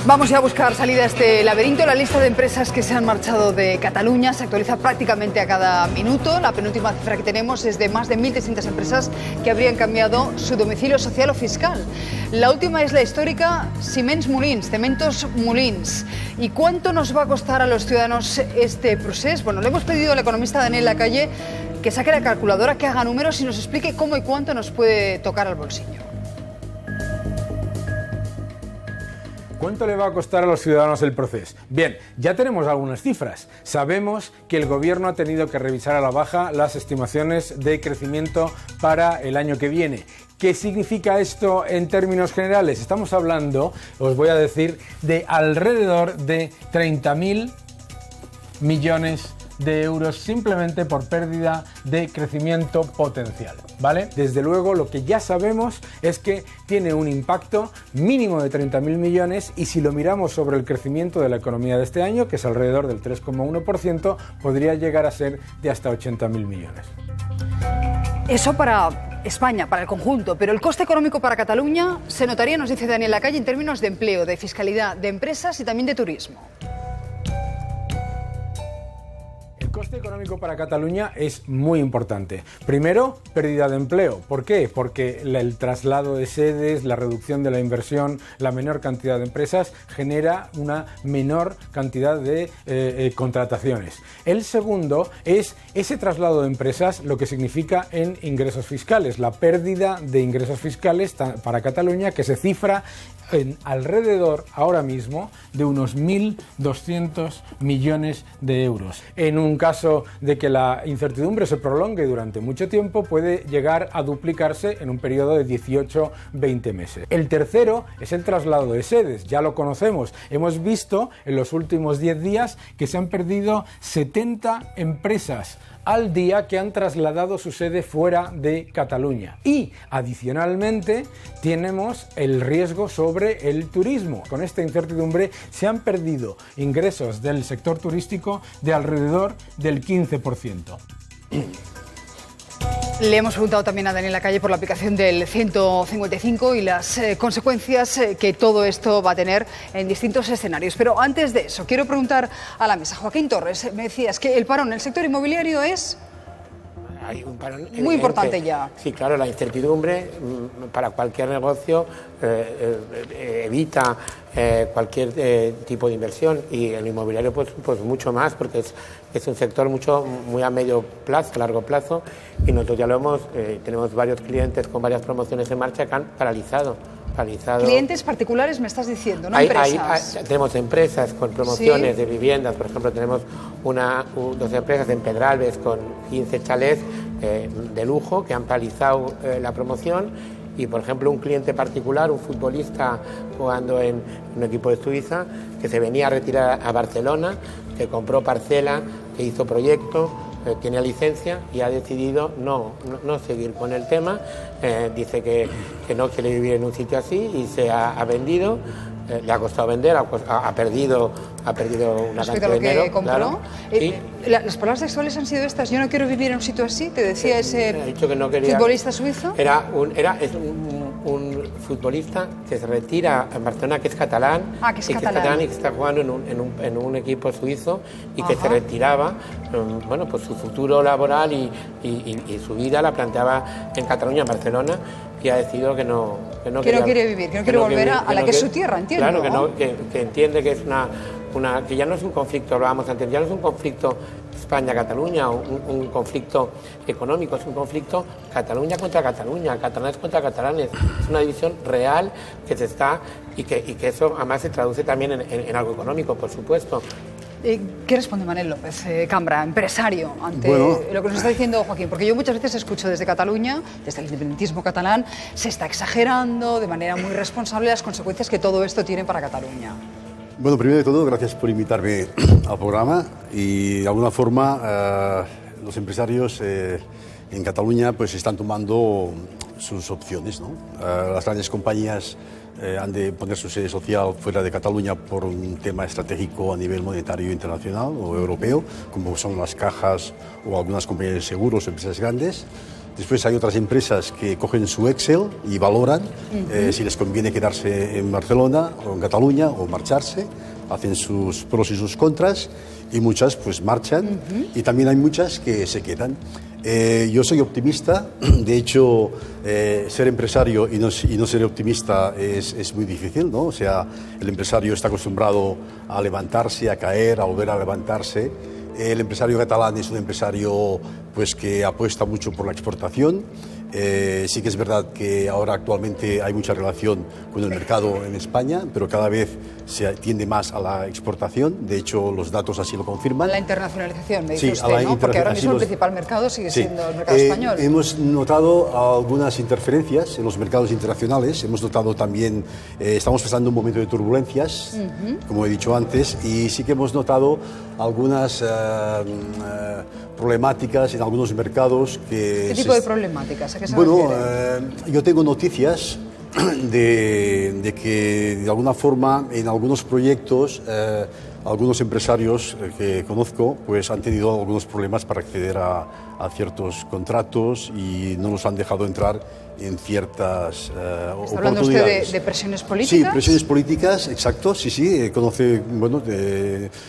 Vamos ya a buscar salida a este laberinto. La lista de empresas que se han marchado de Cataluña se actualiza prácticamente a cada minuto. La penúltima cifra que tenemos es de más de 1.300 empresas que habrían cambiado su domicilio social o fiscal. La última es la histórica Ciments Molins, Cementos Molins. ¿Y cuánto nos va a costar a los ciudadanos este proceso? Bueno, le hemos pedido al economista Daniel Lacalle que saque la calculadora, que haga números y nos explique cómo y cuánto nos puede tocar al bolsillo. ¿Cuánto le va a costar a los ciudadanos el proceso? Bien, ya tenemos algunas cifras. Sabemos que el gobierno ha tenido que revisar a la baja las estimaciones de crecimiento para el año que viene. ¿Qué significa esto en términos generales? Estamos hablando, os voy a decir, de alrededor de 30.000 millones de euros simplemente por pérdida de crecimiento potencial, ¿vale? Desde luego, lo que ya sabemos es que tiene un impacto mínimo de 30.000 millones y si lo miramos sobre el crecimiento de la economía de este año, que es alrededor del 3,1%, podría llegar a ser de hasta 80.000 millones. Eso para España, para el conjunto, pero el coste económico para Cataluña se notaría, nos dice Daniel Lacalle, en términos de empleo, de fiscalidad, de empresas y también de turismo. El coste económico para Cataluña es muy importante. Primero, pérdida de empleo. ¿Por qué? Porque el traslado de sedes, la reducción de la inversión, la menor cantidad de empresas genera una menor cantidad de contrataciones. El segundo es ese traslado de empresas, lo que significa en ingresos fiscales, la pérdida de ingresos fiscales para Cataluña, que se cifra en alrededor ahora mismo de unos 1.200 millones de euros. En un caso de que la incertidumbre se prolongue durante mucho tiempo, puede llegar a duplicarse en un periodo de 18-20 meses. El tercero es el traslado de sedes, ya lo conocemos. Hemos visto en los últimos 10 días que se han perdido 70 empresas al día que han trasladado su sede fuera de Cataluña. Y adicionalmente tenemos el riesgo sobre el turismo. Con esta incertidumbre se han perdido ingresos del sector turístico de alrededor del 15%. Le hemos preguntado también a Daniel Lacalle por la aplicación del 155 y las consecuencias que todo esto va a tener en distintos escenarios. Pero antes de eso, quiero preguntar a la mesa. Joaquín Torres, me decías que el parón en el sector inmobiliario es hay un parón muy importante ya. Sí, claro, la incertidumbre para cualquier negocio evita cualquier tipo de inversión y el inmobiliario pues mucho más porque es un sector muy a medio plazo, a largo plazo y nosotros ya lo tenemos varios clientes con varias promociones en marcha que han paralizado. Clientes particulares me estás diciendo, no empresas. Tenemos empresas con promociones de viviendas, por ejemplo tenemos dos empresas en Pedralbes con 15 chalés de lujo que han paralizado la promoción y por ejemplo un cliente particular, un futbolista jugando en un equipo de Suiza que se venía a retirar a Barcelona, que compró parcela, que hizo proyecto, tiene licencia y ha decidido no seguir con el tema, dice que no quiere vivir en un sitio así y se ha vendido, le ha costado vender, ha perdido una cantidad de dinero. Compró. Claro, las palabras textuales han sido estas: yo no quiero vivir en un sitio así, te decía ese futbolista suizo. Es un futbolista que se retira en Barcelona, que es catalán, que es catalán y que está jugando en un equipo suizo y que se retiraba, pues su futuro laboral y su vida la planteaba en Cataluña, en Barcelona, y ha decidido que no quiere vivir, que no quiere volver a la que es su tierra, entiendo. Claro, que entiende que es que ya no es un conflicto, hablábamos antes, ya no es un conflicto España-Cataluña, un conflicto económico, es un conflicto Cataluña contra Cataluña, catalanes contra catalanes, es una división real que se está y que eso además se traduce también en algo económico, por supuesto. ¿Qué responde Manel López Cambra, empresario, ante lo que nos está diciendo Joaquín? Porque yo muchas veces escucho desde Cataluña, desde el independentismo catalán, se está exagerando de manera muy responsable las consecuencias que todo esto tiene para Cataluña. Bueno, primero de todo, gracias por invitarme al programa y de alguna forma los empresarios en Cataluña pues están tomando sus opciones, ¿no? Las grandes compañías han de poner su sede social fuera de Cataluña por un tema estratégico a nivel monetario internacional o europeo, como son las cajas o algunas compañías de seguros o empresas grandes. Después hay otras empresas que cogen su Excel y valoran si les conviene quedarse en Barcelona o en Cataluña o marcharse, hacen sus pros y sus contras, y muchas pues marchan, y también hay muchas que se quedan. Yo soy optimista, de hecho ser empresario y no ser optimista es muy difícil, ¿no? O sea, el empresario está acostumbrado a levantarse, a caer, a volver a levantarse. El empresario catalán es un empresario pues, que apuesta mucho por la exportación. Sí que es verdad que ahora actualmente hay mucha relación con el mercado en España, pero cada vez se tiende más a la exportación. De hecho, los datos así lo confirman. A la internacionalización, me dice Sí, usted, ¿no? Porque ahora mismo el principal mercado sigue siendo el mercado español. Hemos notado algunas interferencias en los mercados internacionales. Hemos notado también, estamos pasando un momento de turbulencias, como he dicho antes, y sí que hemos notado algunas problemáticas en algunos mercados. ¿Qué tipo de problemáticas? ¿A qué se Bueno, refiere? yo tengo noticias de que de alguna forma en algunos proyectos algunos empresarios que conozco pues han tenido algunos problemas para acceder a ciertos contratos y no los han dejado entrar en ciertas oportunidades. ¿Está hablando usted de presiones políticas? Sí, presiones políticas, exacto, sí, conoce, bueno,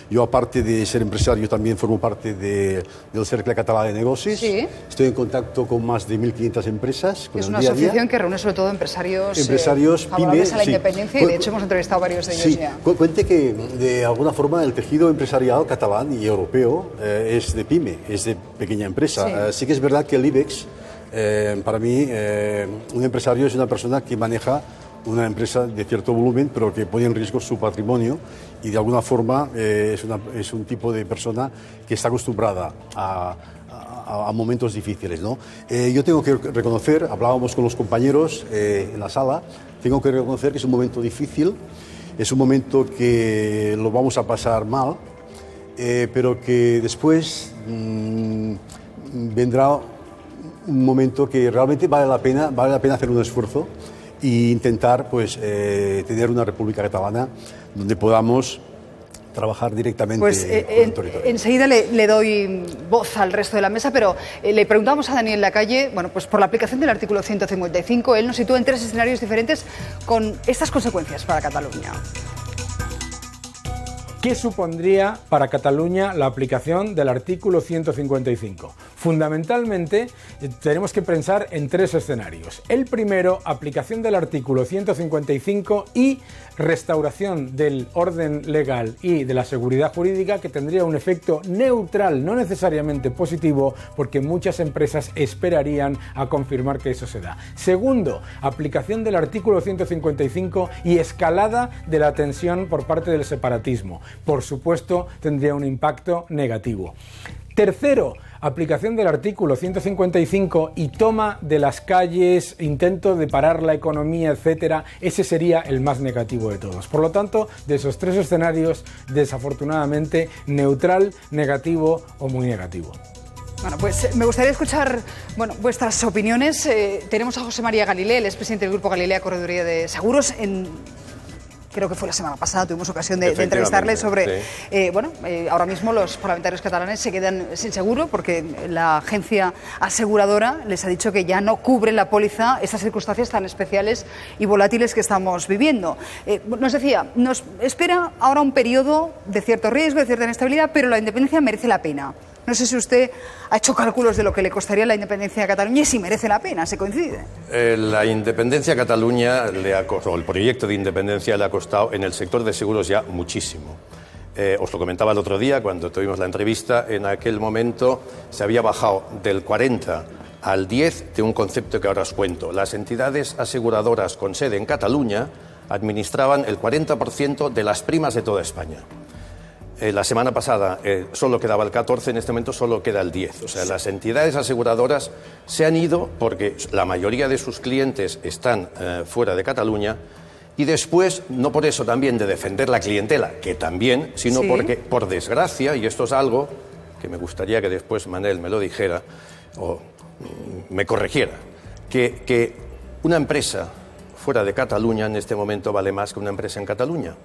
yo aparte de ser empresario también formo parte del Cercle Català de Negocis. Sí. Estoy en contacto con más de 1.500 empresas. Es una asociación que reúne sobre todo empresarios favorables pymes, a la sí. independencia, y de hecho hemos entrevistado a varios de ellos Sí, ya. cuente que de alguna forma el tejido empresarial catalán y europeo es de pyme, es de pequeña empresa. Sí que es verdad que el IBEX, para mí, un empresario es una persona que maneja una empresa de cierto volumen, pero que pone en riesgo su patrimonio, y de alguna forma es un tipo de persona que está acostumbrada a momentos difíciles, ¿no? Yo tengo que reconocer, hablábamos con los compañeros en la sala, tengo que reconocer que es un momento difícil, es un momento que lo vamos a pasar mal, pero que después vendrá un momento que realmente vale la pena hacer un esfuerzo e intentar pues, tener una República Catalana donde podamos trabajar directamente con el territorio. Enseguida le doy voz al resto de la mesa, pero le preguntamos a Daniel Lacalle, bueno, pues por la aplicación del artículo 155, él nos sitúa en 3 escenarios diferentes con estas consecuencias para Cataluña. ¿Qué supondría para Cataluña la aplicación del artículo 155? Fundamentalmente, tenemos que pensar en 3 escenarios. El primero, aplicación del artículo 155 y restauración del orden legal y de la seguridad jurídica, que tendría un efecto neutral, no necesariamente positivo, porque muchas empresas esperarían a confirmar que eso se da. Segundo, aplicación del artículo 155 y escalada de la tensión por parte del separatismo. Por supuesto, tendría un impacto negativo. Tercero, aplicación del artículo 155 y toma de las calles, intento de parar la economía, etcétera. Ese sería el más negativo de todos. Por lo tanto, de esos 3 escenarios, desafortunadamente, neutral, negativo o muy negativo. Bueno, pues me gustaría escuchar vuestras opiniones. Tenemos a José María Galilea, el expresidente del Grupo Galilea Correduría de Seguros. Creo que fue la semana pasada, tuvimos ocasión de entrevistarle sobre... Sí. Ahora mismo los parlamentarios catalanes se quedan sin seguro porque la agencia aseguradora les ha dicho que ya no cubre la póliza estas circunstancias tan especiales y volátiles que estamos viviendo. Nos decía, nos espera ahora un periodo de cierto riesgo, de cierta inestabilidad, pero la independencia merece la pena. No sé si usted ha hecho cálculos de lo que le costaría la independencia de Cataluña y si merece la pena, ¿se coincide? La independencia de Cataluña, o el proyecto de independencia le ha costado en el sector de seguros ya muchísimo. Os lo comentaba el otro día cuando tuvimos la entrevista, en aquel momento se había bajado del 40 al 10 de un concepto que ahora os cuento. Las entidades aseguradoras con sede en Cataluña administraban el 40% de las primas de toda España. La semana pasada solo quedaba el 14, en este momento solo queda el 10. O sea, las entidades aseguradoras se han ido porque la mayoría de sus clientes están fuera de Cataluña, y después, no por eso también de defender la clientela, que también, sino porque, por desgracia, y esto es algo que me gustaría que después Manel me lo dijera o me corrigiera, que una empresa fuera de Cataluña en este momento vale más que una empresa en Cataluña.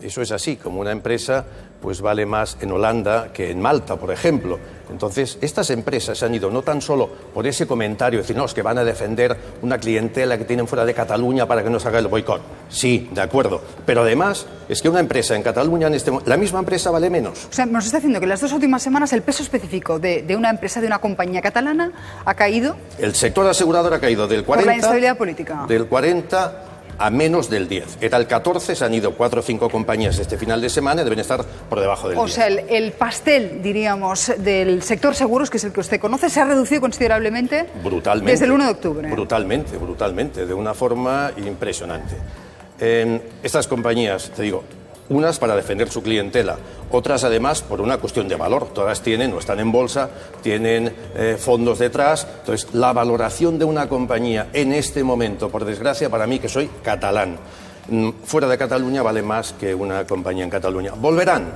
Eso es así, como una empresa pues vale más en Holanda que en Malta, por ejemplo. Entonces, estas empresas se han ido no tan solo por ese comentario, decir, no, es que van a defender una clientela que tienen fuera de Cataluña para que no se haga el boicot. Sí, de acuerdo. Pero además, es que una empresa en Cataluña, la misma empresa vale menos. O sea, nos está diciendo que en las 2 últimas semanas el peso específico de una empresa, de una compañía catalana, ha caído. El sector asegurador ha caído del 40... Por la inestabilidad política. Del 40... a menos del 10. Era el 14, se han ido 4 o 5 compañías este final de semana y deben estar por debajo del 10. O sea, el pastel, diríamos, del sector seguros, que es el que usted conoce, se ha reducido considerablemente. Brutalmente. Desde el 1 de octubre. Brutalmente, de una forma impresionante. Estas compañías, te digo, unas para defender su clientela, otras además por una cuestión de valor. Todas tienen o están en bolsa, tienen fondos detrás. Entonces, la valoración de una compañía en este momento, por desgracia para mí que soy catalán, fuera de Cataluña vale más que una compañía en Cataluña. ¿Volverán?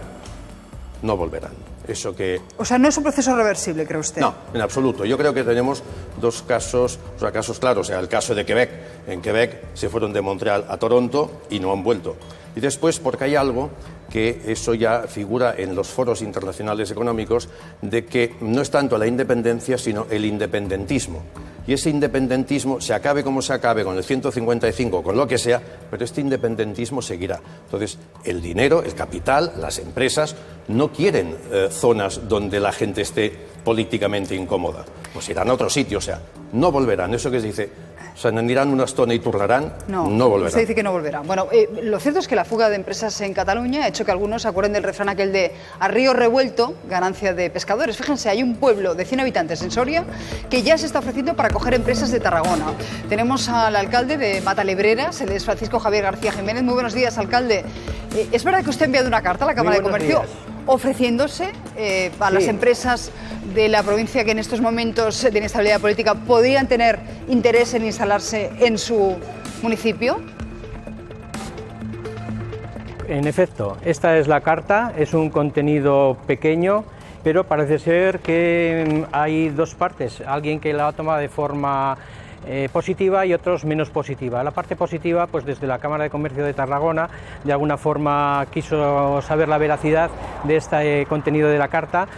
No volverán. Eso que... O sea, no es un proceso reversible, ¿cree usted? No, en absoluto. Yo creo que tenemos 2 casos, o sea, casos claros. O sea, el caso de Quebec. En Quebec se fueron de Montreal a Toronto y no han vuelto. Y después, porque hay algo que eso ya figura en los foros internacionales económicos, de que no es tanto la independencia, sino el independentismo. Y ese independentismo, se acabe como se acabe, con el 155, con lo que sea, pero este independentismo seguirá. Entonces, el dinero, el capital, las empresas, no quieren zonas donde la gente esté políticamente incómoda. Pues irán a otro sitio, o sea, no volverán. Eso que se dice, se anirán una estona y turlarán, no volverán. Usted dice que no volverán. Bueno, lo cierto es que la fuga de empresas en Cataluña ha hecho que algunos se acuerden del refrán aquel de a río revuelto, ganancia de pescadores. Fíjense, hay un pueblo de 100 habitantes en Soria que ya se está ofreciendo para coger empresas de Tarragona. Tenemos al alcalde de Matalebreras, él es Francisco Javier García Jiménez. Muy buenos días, alcalde. ¿Es verdad que usted ha enviado una carta a la Cámara de Comercio ofreciéndose a las empresas de la provincia que en estos momentos de inestabilidad política podrían tener interés en instalarse en su municipio? En efecto, esta es la carta, es un contenido pequeño, pero parece ser que hay 2 partes, alguien que la ha tomado de forma positiva y otros menos positiva. La parte positiva, pues desde la Cámara de Comercio de Tarragona, de alguna forma quiso saber la veracidad de este contenido de la carta,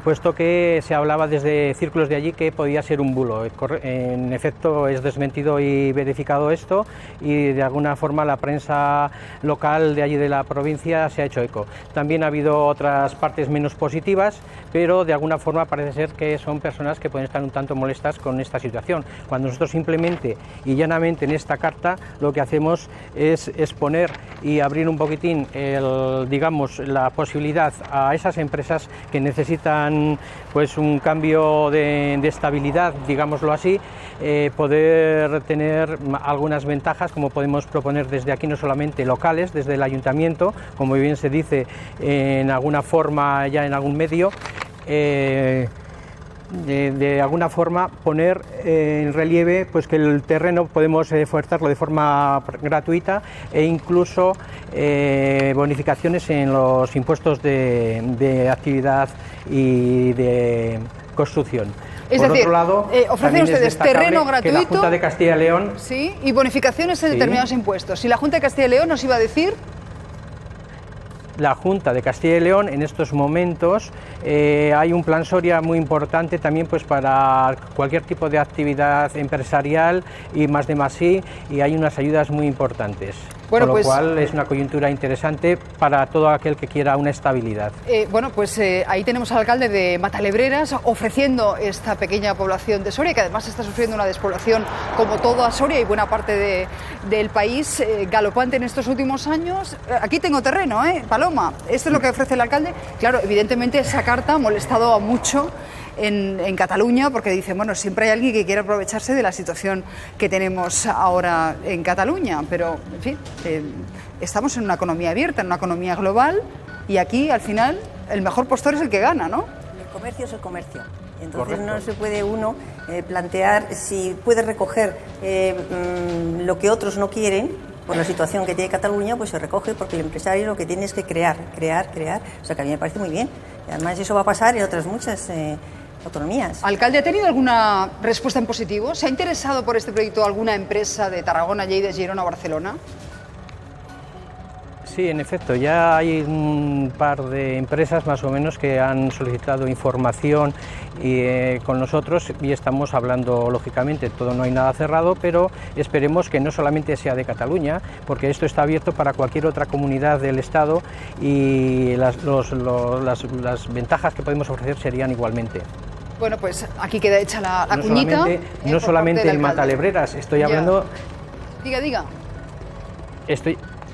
puesto que se hablaba desde círculos de allí que podía ser un bulo. En efecto, es desmentido y verificado esto, y de alguna forma la prensa local de allí de la provincia se ha hecho eco. También ha habido otras partes menos positivas, pero de alguna forma parece ser que son personas que pueden estar un tanto molestas con esta situación. Cuando nosotros simplemente y llanamente en esta carta lo que hacemos es exponer y abrir un poquitín digamos, la posibilidad a esas empresas que necesitan pues un cambio de estabilidad, digámoslo así, poder tener algunas ventajas, como podemos proponer desde aquí, no solamente locales, desde el ayuntamiento, como bien se dice en alguna forma ya en algún medio, de alguna forma poner en relieve pues que el terreno podemos ofertarlo de forma gratuita, e incluso bonificaciones en los impuestos de actividad y de construcción. Es Por decir, otro lado, ofrecen ustedes terreno gratuito, que la Junta de Castilla y León, sí, y bonificaciones en determinados impuestos. ¿Y la Junta de Castilla y León nos iba a decir? La Junta de Castilla y León en estos momentos hay un plan Soria muy importante también pues para cualquier tipo de actividad empresarial y más de más sí, y hay unas ayudas muy importantes. Bueno, con lo cual es una coyuntura interesante para todo aquel que quiera una estabilidad. Bueno, pues ahí tenemos al alcalde de Matalebreras ofreciendo esta pequeña población de Soria, que además está sufriendo una despoblación como toda Soria y buena parte del país, galopante en estos últimos años. Aquí tengo terreno, Paloma. Esto es lo que ofrece el alcalde. Claro, evidentemente esa carta ha molestado a mucho en Cataluña, porque dicen, bueno, siempre hay alguien que quiere aprovecharse de la situación que tenemos ahora en Cataluña, pero, en fin, estamos en una economía abierta, en una economía global, y aquí, al final, el mejor postor es el que gana, ¿no? El comercio es el comercio. Entonces no se puede uno plantear si puede recoger lo que otros no quieren. Por la situación que tiene Cataluña, pues se recoge, porque el empresario lo que tiene es que crear. O sea, que a mí me parece muy bien. Y además eso va a pasar en otras muchas autonomías. Alcalde, ¿ha tenido alguna respuesta en positivo? ¿Se ha interesado por este proyecto alguna empresa de Tarragona, Lleida, Girona o Barcelona? Sí, en efecto, ya hay un par de empresas más o menos que han solicitado información con nosotros y estamos hablando, lógicamente, todo no hay nada cerrado, pero esperemos que no solamente sea de Cataluña, porque esto está abierto para cualquier otra comunidad del Estado y las ventajas que podemos ofrecer serían igualmente. Bueno, pues aquí queda hecha la cuñita. No solamente el Matalebreras, estoy hablando... Diga.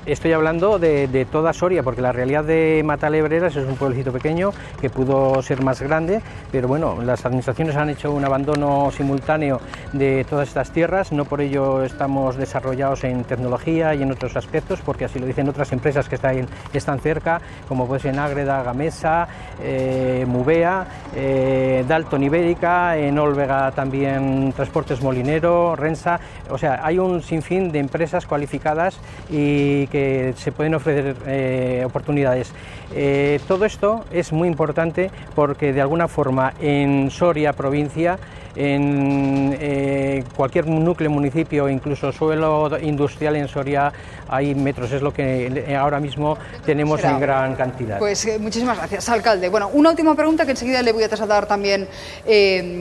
Estoy hablando de toda Soria, porque la realidad de Matalebreras es un pueblecito pequeño que pudo ser más grande, pero bueno, las administraciones han hecho un abandono simultáneo de todas estas tierras, no por ello estamos desarrollados en tecnología y en otros aspectos, porque así lo dicen otras empresas que están cerca, como puede ser en Ágreda, Gamesa, Mubea, Dalton Ibérica, en Olvega también Transportes Molinero, Rensa, o sea, hay un sinfín de empresas cualificadas y que se pueden ofrecer oportunidades. Todo esto es muy importante porque de alguna forma en Soria provincia, en cualquier núcleo, municipio, incluso suelo industrial en Soria hay metros, es lo que ahora mismo tenemos en gran cantidad. Pues muchísimas gracias, alcalde. Bueno, una última pregunta que enseguida le voy a trasladar también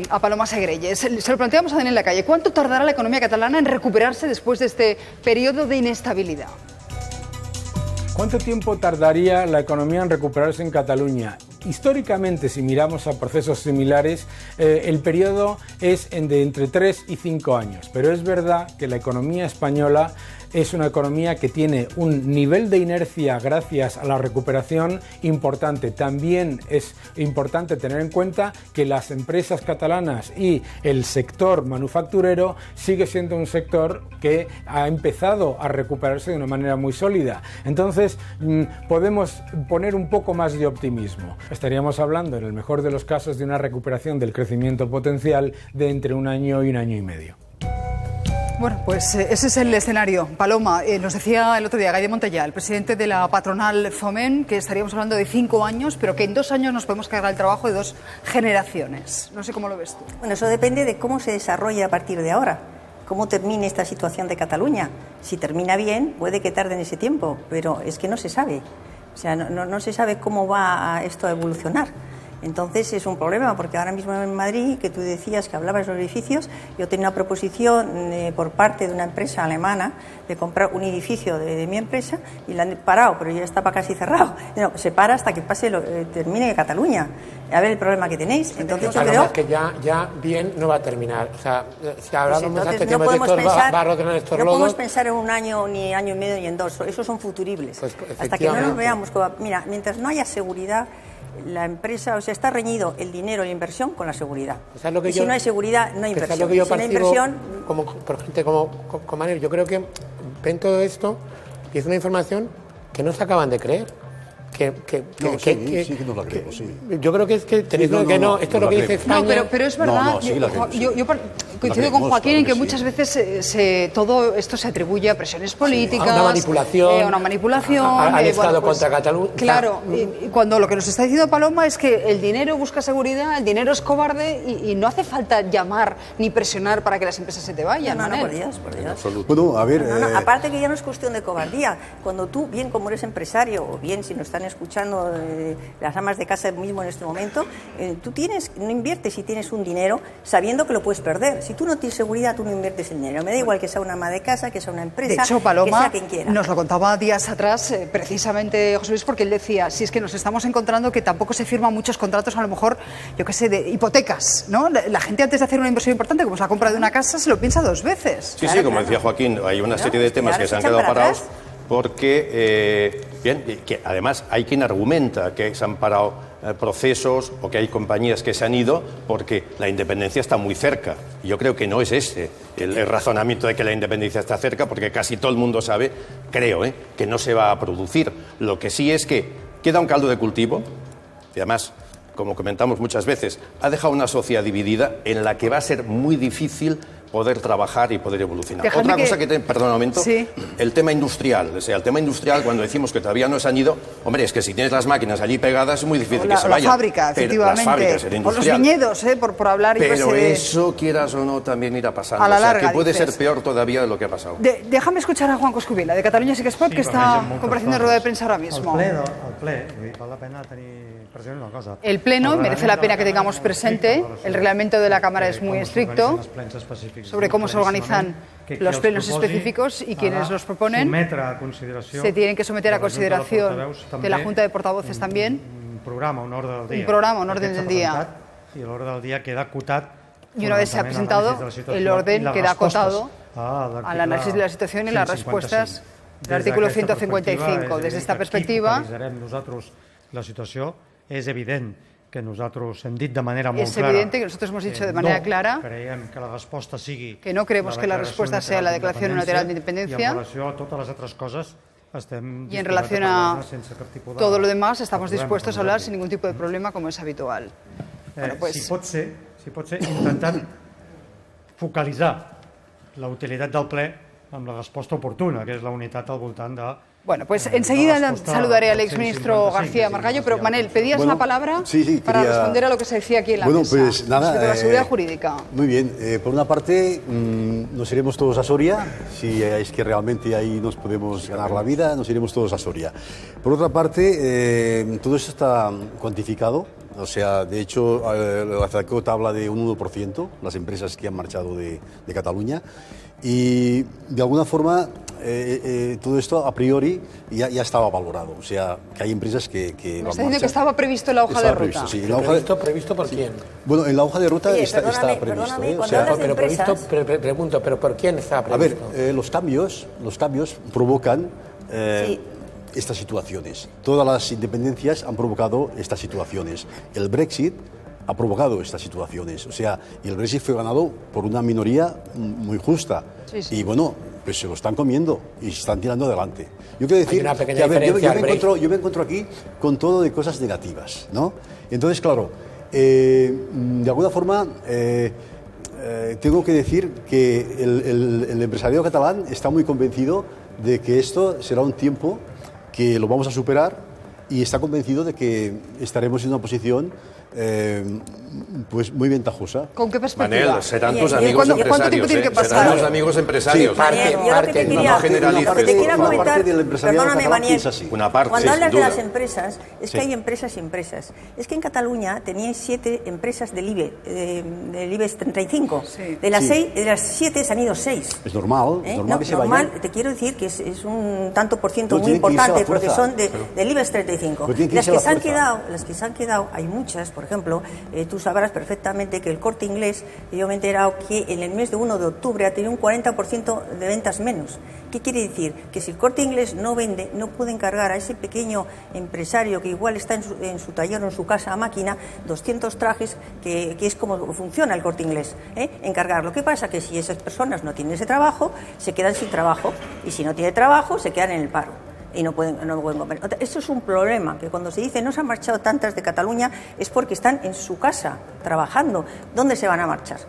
a Paloma Segreyes. Se lo planteamos a Daniel Lacalle. ¿Cuánto tardará la economía catalana en recuperarse después de este periodo de inestabilidad? ¿Cuánto tiempo tardaría la economía en recuperarse en Cataluña? Históricamente, si miramos a procesos similares, el periodo es de entre 3 y 5 años, pero es verdad que la economía española es una economía que tiene un nivel de inercia gracias a la recuperación importante. También es importante tener en cuenta que las empresas catalanas y el sector manufacturero sigue siendo un sector que ha empezado a recuperarse de una manera muy sólida. Entonces, podemos poner un poco más de optimismo. Estaríamos hablando, en el mejor de los casos, de una recuperación del crecimiento potencial de entre 1 año y 1 año y medio. Bueno, pues ese es el escenario. Paloma, nos decía el otro día Gai de Montellà, el presidente de la patronal Foment, que estaríamos hablando de 5 años, pero que en 2 años nos podemos cargar el trabajo de 2 generaciones. No sé cómo lo ves tú. Bueno, eso depende de cómo se desarrolle a partir de ahora, cómo termine esta situación de Cataluña. Si termina bien, puede que tarde en ese tiempo, pero es que no se sabe. O sea, no se sabe cómo va esto a evolucionar. Entonces es un problema, porque ahora mismo en Madrid, que tú decías que hablabas de los edificios, yo tenía una proposición por parte de una empresa alemana de comprar un edificio de mi empresa y la han parado, pero ya estaba casi cerrado. No, se para hasta que termine Cataluña. A ver el problema que tenéis. Entonces yo creo que ya bien no va a terminar. O sea, si hablamos pues hace tiempo de estos barros de estos lodos... No podemos pensar en 1 año, ni año y medio, ni en 2. Esos son futuribles. Pues, hasta que no nos veamos... Mira, mientras no haya seguridad... La empresa, o sea, está reñido el dinero y la inversión con la seguridad. Y si no hay seguridad, no hay inversión. Lo que yo si no hay inversión... por gente como Manel, yo creo que ven todo esto y es una información que no se acaban de creer. Sí que no la creo, sí. Yo creo que es que tenéis que no, esto es lo que dice España. No, pero es verdad, yo coincido con Joaquín en que muchas veces todo esto se atribuye a presiones políticas, a una manipulación, al Estado contra Cataluña. Claro, y cuando lo que nos está diciendo Paloma es que el dinero busca seguridad, el dinero es cobarde y no hace falta llamar ni presionar para que las empresas se te vayan. No, por Dios. Bueno, a ver... aparte que ya no es cuestión de cobardía. Cuando tú, bien como eres empresario, o bien si nos están escuchando las amas de casa mismo en este momento, tú no inviertes si tienes un dinero sabiendo que lo puedes perder. Si tú no tienes seguridad, tú no inviertes el dinero. Me da igual que sea una ama de casa, que sea una empresa, de hecho, Paloma, que sea quien quiera. Nos lo contaba días atrás, precisamente José Luis, porque él decía, si es que nos estamos encontrando que tampoco se firman muchos contratos, a lo mejor, yo qué sé, de hipotecas, ¿no? La gente antes de hacer una inversión importante, como es la compra de una casa, se lo piensa 2 veces. Sí, como decía Joaquín, hay una serie de temas que se han quedado parados. Porque, que además hay quien argumenta que se han parado procesos o que hay compañías que se han ido porque la independencia está muy cerca. Y yo creo que no es ese el razonamiento de que la independencia está cerca, porque casi todo el mundo sabe, creo, que no se va a producir. Lo que sí es que queda un caldo de cultivo y además, como comentamos muchas veces, ha dejado una sociedad dividida en la que va a ser muy difícil poder trabajar y poder evolucionar. Dejadme Otra cosa que, perdón un momento, sí. el tema industrial. O sea, el tema industrial, cuando decimos que todavía no se han ido, hombre, es que si tienes las máquinas allí pegadas es muy difícil que se vayan. La fábrica, efectivamente. Las fábricas, el o industrial. los viñedos, por hablar. Pero eso, quieras o no, también irá pasando. A la larga, o sea, que puede dices. ser peor todavía de lo que ha pasado. Déjame escuchar a Juan Coscubiela, de Catalunya Sí que es Pot, que está compareciendo rueda de prensa ahora mismo. El ple, val la pena tenir present una cosa. El Pleno merece la pena que tengamos presente. El reglamento de la Cámara es muy estricto sobre cómo se organizan los plenos específicos y quienes los proponen se tienen que someter a consideración de la Junta de Portavoces también un programa, un orden del día. Y el orden del día queda acotat. Y una vez se ha presentado, el orden queda acotado al análisis de la situación y las respuestas del artículo 155. Desde esta perspectiva, la situació és evident que nosaltres hem dit de manera molt es clara. evidente que nosotros hemos dicho de manera clara creiem que la resposta sigui que no creemos que la respuesta sea la declaración unilateral de independencia. I en relació a totes les altres coses y en relación a todo lo demás estamos dispuestos a hablar sin ningún tipo de problema, como es habitual. Bueno, pues, si pot ser intentant focalitzar la utilitat del ple amb la resposta oportuna, que és la unitat al voltant de... Bueno, pues enseguida saludaré al exministro García Margallo, pero Manel, pedías la palabra para responder a lo que se decía aquí en la mesa. Pues nada, sobre la seguridad jurídica. Muy bien, por una parte nos iremos todos a Soria, si es que realmente ahí nos podemos ganar la vida, nos iremos todos a Soria. Por otra parte, todo esto está cuantificado, o sea, de hecho, la CECOT habla de un 1%, las empresas que han marchado de Cataluña, y de alguna forma todo esto a priori ya estaba valorado, o sea, que hay empresas que Me está diciendo que estaba previsto en la hoja de ruta. Sí, ¿Previsto por quién? Bueno, en la hoja de ruta está previsto. Pregunto, ¿pero por quién está previsto? A ver, los cambios provocan estas situaciones. Todas las independencias han provocado estas situaciones. El Brexit ha provocado estas situaciones. O sea, y el Brexit fue ganado por una minoría muy justa. Sí. Y bueno, pues se lo están comiendo y se están tirando adelante. Yo quiero decir que, a ver, yo me encuentro aquí con todo de cosas negativas, ¿no? Entonces, claro, de alguna forma tengo que decir que el empresariado catalán está muy convencido de que esto será un tiempo que lo vamos a superar y está convencido de que estaremos en una posición pues muy ventajosa. ¿Con qué perspectiva? Manel, serán tus amigos empresarios. ¿Cuánto tiempo tiene que pasar? Serán tus amigos empresarios. No generalices. Te quería comentar, perdóname, Maniel, una parte, cuando hablas de duda. las empresas, es que hay empresas y empresas. Es que en Cataluña teníais 7 empresas del IBEX 35. Sí. De las 7 se han ido 6. Es normal, es normal que se vayan. Te quiero decir que es un tanto por ciento No, muy tienen que irse a la importante porque fuerza. son del IBEX 35. Las que se han quedado, hay muchas, por ejemplo, tú sabrás perfectamente que el Corte Inglés, yo me he enterado que en el mes de 1 de octubre ha tenido un 40% de ventas menos. ¿Qué quiere decir? Que si el Corte Inglés no vende, no puede encargar a ese pequeño empresario que igual está en su taller o en su casa a máquina 200 trajes, que es como funciona el Corte Inglés, encargar. Lo que pasa que si esas personas no tienen ese trabajo, se quedan sin trabajo, y si no tiene trabajo, se quedan en el paro y no pueden comer. Esto es un problema, que cuando se dice no se han marchado tantas de Cataluña es porque están en su casa trabajando. ¿Dónde se van a marchar?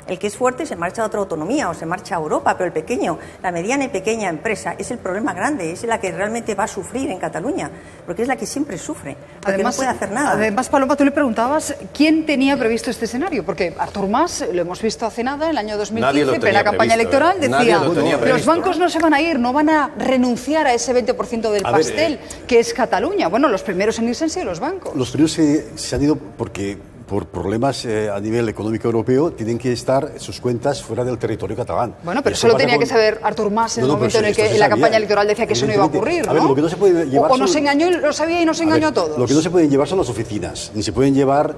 El que es fuerte se marcha a otra autonomía o se marcha a Europa, pero el pequeño, la mediana y pequeña empresa es el problema grande, es la que realmente va a sufrir en Cataluña, porque es la que siempre sufre, porque además, no puede hacer nada. Además, Paloma, tú le preguntabas quién tenía previsto este escenario, porque Artur Mas, lo hemos visto hace nada, en el año 2015, en la campaña electoral, decía, los bancos no se van a ir, no van a renunciar a ese 20% del pastel, que es Cataluña. Bueno, los primeros en irse han sido los bancos. Los primeros se han ido porque por problemas a nivel económico europeo, tienen que estar sus cuentas fuera del territorio catalán. Bueno, pero eso lo tenía que saber Artur Mas en el momento en el que en la campaña electoral decía que eso no iba a ocurrir, ¿no? A ver, lo que no se puede llevar o nos engañó, lo sabía y nos engañó a todos. Lo que no se pueden llevar son las oficinas, ni se pueden llevar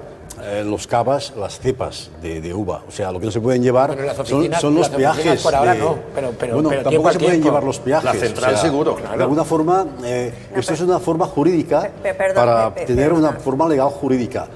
los cavas, las cepas de uva. O sea, lo que no se pueden llevar son los peajes. Por ahora no, pero bueno, tampoco se pueden llevar los peajes. La central, seguro, claro. De alguna forma, esto es una forma jurídica para tener una forma legal jurídica.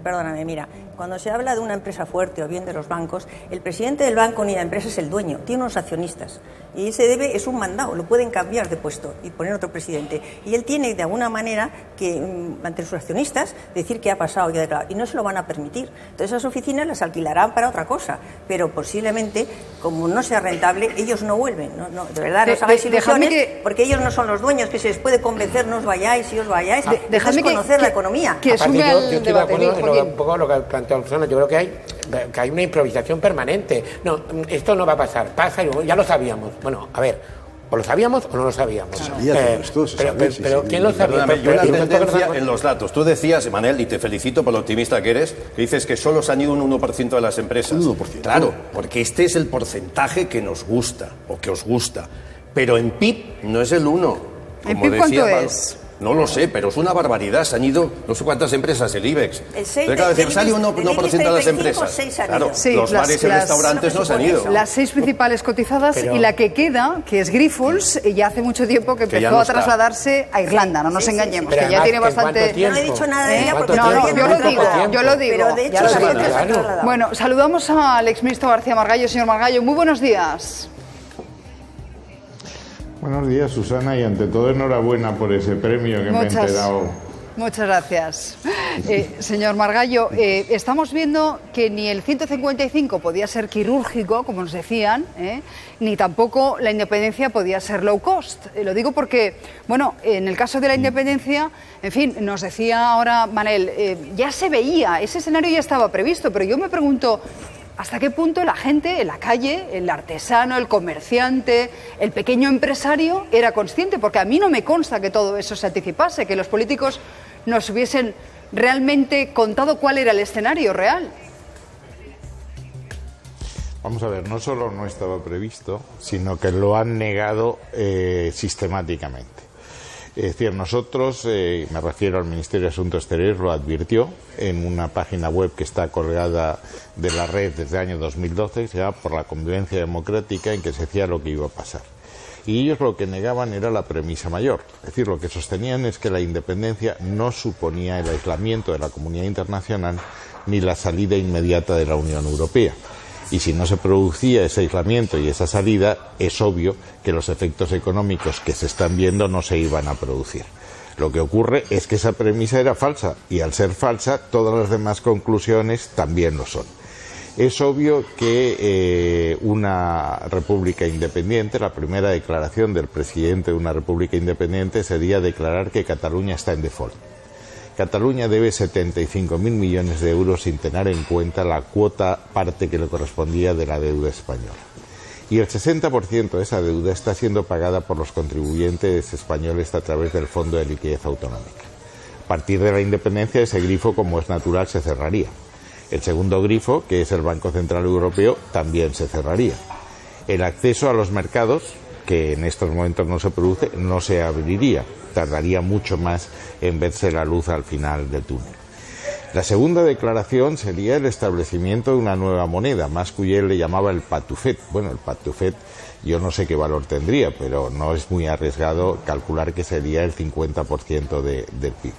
Perdóname, mira, cuando se habla de una empresa fuerte o bien de los bancos, el presidente del banco ni la empresa es el dueño, tiene unos accionistas y ese es un mandado, lo pueden cambiar de puesto y poner otro presidente y él tiene de alguna manera que ante sus accionistas decir qué ha pasado y no se lo van a permitir. Entonces esas oficinas las alquilarán para otra cosa, pero posiblemente como no sea rentable ellos no vuelven, de verdad no os hagáis ilusiones porque ellos no son los dueños que se les puede convencer, no os vayáis, si os vayáis, dejadme conocer la economía. Que yo estoy de acuerdo en un poco lo que planteó Susana. Yo creo que hay una improvisación permanente. No, esto no va a pasar, pasa y ya lo sabíamos. Bueno, a ver, ¿o lo sabíamos o no lo sabíamos? Pero ¿quién lo sabía? Perdóname, yo una tendencia en los datos. Tú decías, Manel, y te felicito por lo optimista que eres, que dices que solo se han ido un 1% de las empresas. Un 1%. Claro, porque este es el porcentaje que nos gusta, o que os gusta. Pero en PIB no es el 1%. ¿En PIB cuánto es? No lo sé, pero es una barbaridad. Se han ido no sé cuántas empresas, el IBEX. Sale un 1% de las empresas. Claro, sí, los bares y restaurantes no se han ido. Las 6 principales cotizadas y la que queda, que es Grifols, ya hace mucho tiempo que empezó a trasladarse a Irlanda, no nos engañemos, que ya tiene bastante... Yo no he dicho nada de ella porque yo lo digo. Pero de hecho se ha trasladado. Bueno, saludamos al exministro García Margallo. Señor Margallo, muy buenos días. Buenos días, Susana, y ante todo enhorabuena por ese premio que me he enterado. Muchas gracias. Señor Margallo, estamos viendo que ni el 155 podía ser quirúrgico, como nos decían, ni tampoco la independencia podía ser low cost. Lo digo porque, bueno, en el caso de la independencia, en fin, nos decía ahora Manel, ya se veía, ese escenario ya estaba previsto, pero yo me pregunto... ¿Hasta qué punto la gente en la calle, el artesano, el comerciante, el pequeño empresario era consciente? Porque a mí no me consta que todo eso se anticipase, que los políticos nos hubiesen realmente contado cuál era el escenario real. Vamos a ver, no solo no estaba previsto, sino que lo han negado sistemáticamente. Es decir, nosotros, me refiero al Ministerio de Asuntos Exteriores, lo advirtió en una página web que está colgada de la red desde el año 2012, que se llama Por la Convivencia Democrática, en que se decía lo que iba a pasar. Y ellos lo que negaban era la premisa mayor. Es decir, lo que sostenían es que la independencia no suponía el aislamiento de la comunidad internacional ni la salida inmediata de la Unión Europea. Y si no se producía ese aislamiento y esa salida, es obvio que los efectos económicos que se están viendo no se iban a producir. Lo que ocurre es que esa premisa era falsa, y al ser falsa, todas las demás conclusiones también lo son. Es obvio que una república independiente, la primera declaración del presidente de una república independiente sería declarar que Cataluña está en default. Cataluña debe 75.000 millones de euros sin tener en cuenta la cuota parte que le correspondía de la deuda española. Y el 60% de esa deuda está siendo pagada por los contribuyentes españoles a través del Fondo de Liquidez Autonómica. A partir de la independencia, ese grifo, como es natural, se cerraría. El segundo grifo, que es el Banco Central Europeo, también se cerraría. El acceso a los mercados, que en estos momentos no se produce, no se abriría. Tardaría mucho más en verse la luz al final del túnel. La segunda declaración sería el establecimiento de una nueva moneda. Mas-Colell le llamaba el patufet. Bueno, el patufet yo no sé qué valor tendría, pero no es muy arriesgado calcular que sería el 50% del PIB.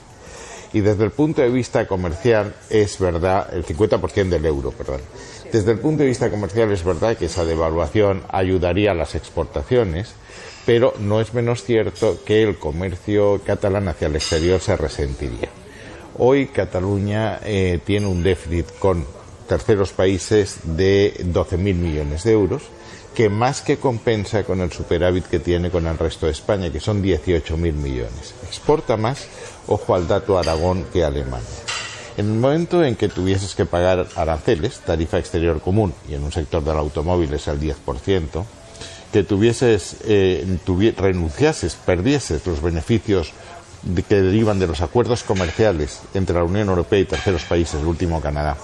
Y desde el punto de vista comercial es verdad, el 50% del euro, perdón. Desde el punto de vista comercial es verdad que esa devaluación ayudaría a las exportaciones, pero no es menos cierto que el comercio catalán hacia el exterior se resentiría. Hoy Cataluña tiene un déficit con terceros países de 12.000 millones de euros, que más que compensa con el superávit que tiene con el resto de España, que son 18.000 millones. Exporta más, ojo al dato, Aragón que Alemania. En el momento en que tuvieses que pagar aranceles, tarifa exterior común, y en un sector del automóvil es el 10%, que renunciases, perdieses los beneficios que derivan de los acuerdos comerciales entre la Unión Europea y terceros países, el último Canadá,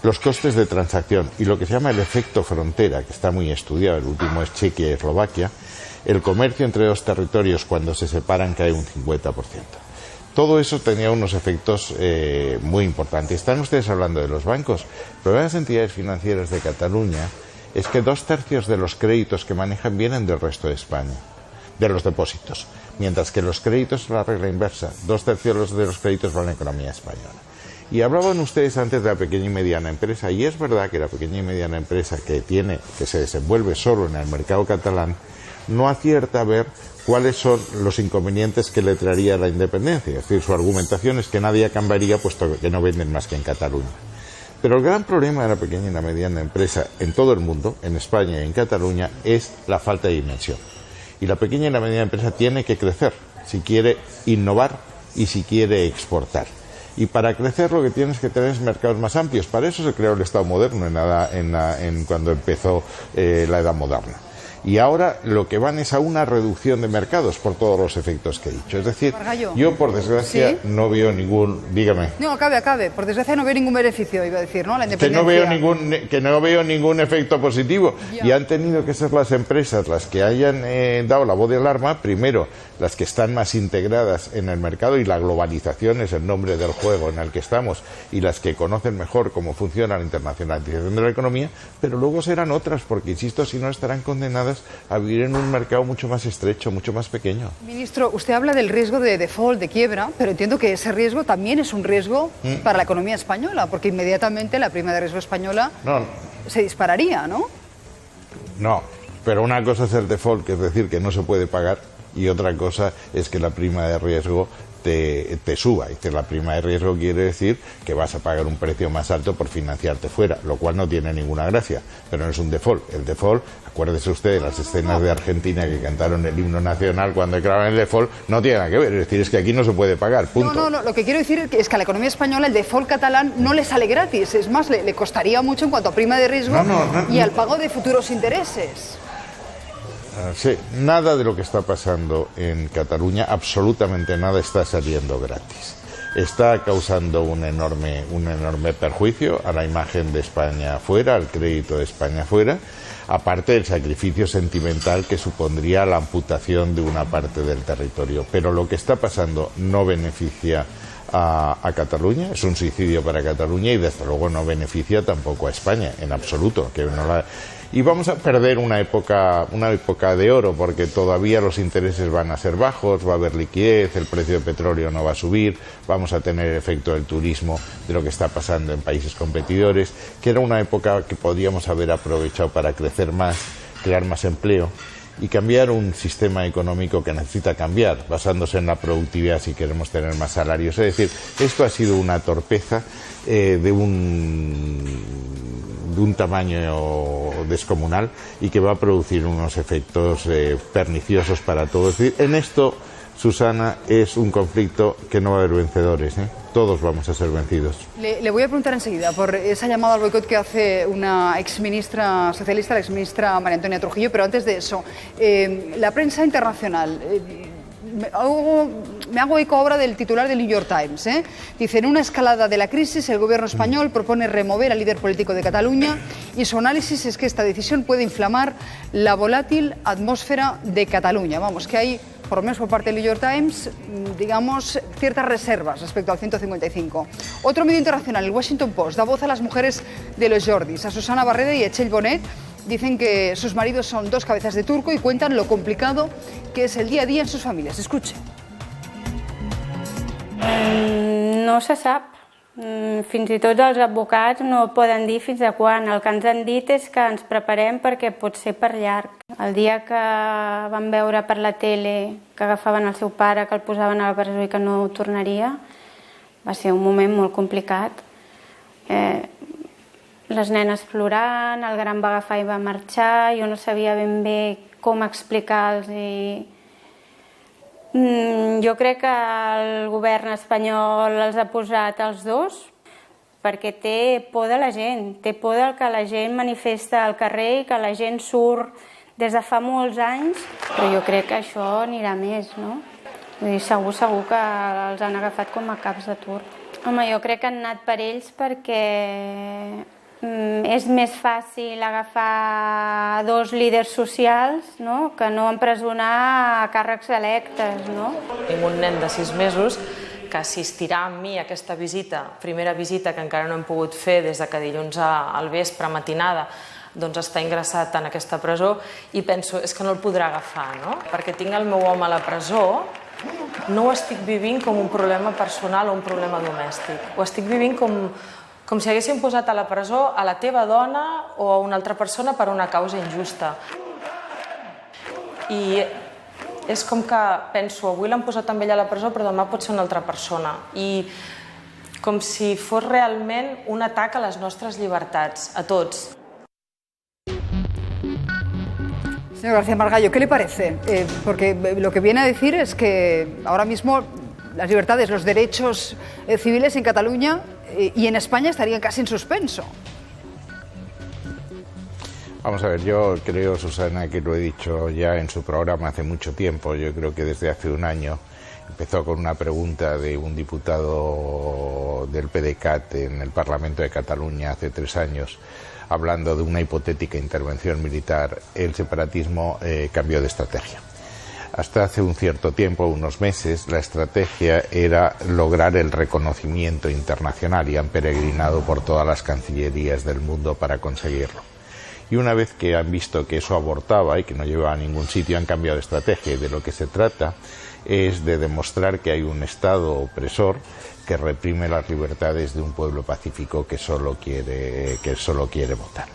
los costes de transacción y lo que se llama el efecto frontera, que está muy estudiado, el último es Chequia y Eslovaquia, el comercio entre dos territorios cuando se separan cae un 50%. Todo eso tenía unos efectos muy importantes. Están ustedes hablando de los bancos, pero las entidades financieras de Cataluña es que 2/3 de los créditos que manejan vienen del resto de España, de los depósitos, mientras que los créditos, la regla inversa, 2/3 de los créditos van a la economía española. Y hablaban ustedes antes de la pequeña y mediana empresa, y es verdad que la pequeña y mediana empresa que se desenvuelve solo en el mercado catalán no acierta a ver cuáles son los inconvenientes que le traería la independencia. Es decir, su argumentación es que nadie cambiaría puesto que no venden más que en Cataluña. Pero el gran problema de la pequeña y la mediana empresa en todo el mundo, en España y en Cataluña, es la falta de dimensión. Y la pequeña y la mediana empresa tiene que crecer si quiere innovar y si quiere exportar. Y para crecer lo que tienes que tener es mercados más amplios. Para eso se creó el Estado moderno cuando empezó la Edad Moderna. Y ahora lo que van es a una reducción de mercados por todos los efectos que he dicho. Es decir, yo por desgracia ¿Sí? no veo ningún... Dígame. No, acabe. Por desgracia no veo ningún beneficio, iba a decir, ¿no? La independencia. Que no veo ningún efecto positivo. Ya. Y han tenido que ser las empresas las que hayan dado la voz de alarma, primero las que están más integradas en el mercado, y la globalización es el nombre del juego en el que estamos, y las que conocen mejor cómo funciona la internacionalización de la economía, pero luego serán otras, porque insisto, si no estarán condenadas a vivir en un mercado mucho más estrecho, mucho más pequeño. Ministro, usted habla del riesgo de default, de quiebra, pero entiendo que ese riesgo también es un riesgo para la economía española, porque inmediatamente la prima de riesgo española se dispararía, ¿no? No, pero una cosa es el default, que es decir, que no se puede pagar, y otra cosa es que la prima de riesgo te suba. Es decir, la prima de riesgo quiere decir que vas a pagar un precio más alto por financiarte fuera, lo cual no tiene ninguna gracia, pero no es un default. El default, acuérdese usted de las escenas de Argentina que cantaron el himno nacional cuando declararon el default, no tiene nada que ver. Es decir, es que aquí no se puede pagar, punto. No, lo que quiero decir es que a la economía española el default catalán no le sale gratis, es más, le costaría mucho en cuanto a prima de riesgo y al pago de futuros intereses. Sí, nada de lo que está pasando en Cataluña, absolutamente nada, está saliendo gratis. Está causando un enorme perjuicio a la imagen de España fuera, al crédito de España fuera, aparte del sacrificio sentimental que supondría la amputación de una parte del territorio. Pero lo que está pasando no beneficia a Cataluña, es un suicidio para Cataluña, y desde luego no beneficia tampoco a España, en absoluto. Y vamos a perder una época de oro, porque todavía los intereses van a ser bajos, va a haber liquidez, el precio del petróleo no va a subir, vamos a tener el efecto del turismo, de lo que está pasando en países competidores, que era una época que podíamos haber aprovechado para crecer más, crear más empleo y cambiar un sistema económico que necesita cambiar, basándose en la productividad si queremos tener más salarios. Es decir, esto ha sido una torpeza de un tamaño descomunal, y que va a producir unos efectos perniciosos para todos. Es decir, en esto, Susana, es un conflicto que no va a haber vencedores, ¿eh? Todos vamos a ser vencidos. Le voy a preguntar enseguida por esa llamada al boicot que hace una exministra socialista, la exministra María Antonia Trujillo, pero antes de eso, la prensa internacional... Me hago eco ahora del titular del New York Times. Dice, en una escalada de la crisis, el gobierno español propone remover al líder político de Cataluña, y su análisis es que esta decisión puede inflamar la volátil atmósfera de Cataluña. Vamos, que hay, por lo menos por parte del New York Times, digamos, ciertas reservas respecto al 155. Otro medio internacional, el Washington Post, da voz a las mujeres de los Jordis, a Susana Barreda y a Txell Bonet. Dicen que sus maridos son dos cabezas de turco y cuentan lo complicado que es el día a día en sus familias. Escuche. No se sap. Fins i tot els advocats no poden dir fins a quan. El que ens han dit és que ens preparem perquè pot ser per llarg. El dia que vam veure per la tele que agafaven el seu pare, que el posaven a la presó i que no tornaria, va ser un moment molt complicat. Les nenes plorant, el gran va agafar i va marxar, jo no sabia ben bé com explicar-los. Jo crec que el govern espanyol els ha posat els dos perquè té por de la gent, té por del que la gent manifesta al carrer i que la gent surt des de fa molts anys, però jo crec que això anirà més, no? Vull dir, segur que els han agafat com a caps de turc. Home, jo crec que han anat per ells perquè és més fàcil agafar dos líders socials, no?, que no empresonar càrrecs electes, no? Tinc un nen de 6 mesos que assistirà amb mi a aquesta visita, primera visita que encara no hem pogut fer des de que dilluns al vespre, matinada, doncs està ingressat en aquesta presó, i penso, és que no el podrà agafar, no? Perquè tinc el meu home a la presó no ho estic vivint com un problema personal o un problema domèstic. Ho estic vivint com si haguessin posat a la presó a la teva dona o a una altra persona per una causa injusta. I és com que penso, avui l'han posat amb ella a la presó, però demà pot ser una altra persona. I com si fos realment un atac a les nostres llibertats, a tots. Señor García Margallo, ¿qué le parece? Porque lo que viene a decir es que ahora mismo las libertades, los derechos civiles en Cataluña y en España estarían casi en suspenso. Vamos a ver, yo creo, Susana, que lo he dicho ya en su programa hace mucho tiempo, yo creo que desde hace un año empezó con una pregunta de un diputado del PDeCAT en el Parlamento de Cataluña hace 3 años, hablando de una hipotética intervención militar. El separatismo cambió de estrategia. Hasta hace un cierto tiempo, unos meses, la estrategia era lograr el reconocimiento internacional y han peregrinado por todas las cancillerías del mundo para conseguirlo. Y una vez que han visto que eso abortaba y que no llevaba a ningún sitio, han cambiado de estrategia. Y de lo que se trata es de demostrar que hay un Estado opresor que reprime las libertades de un pueblo pacífico que solo quiere votar.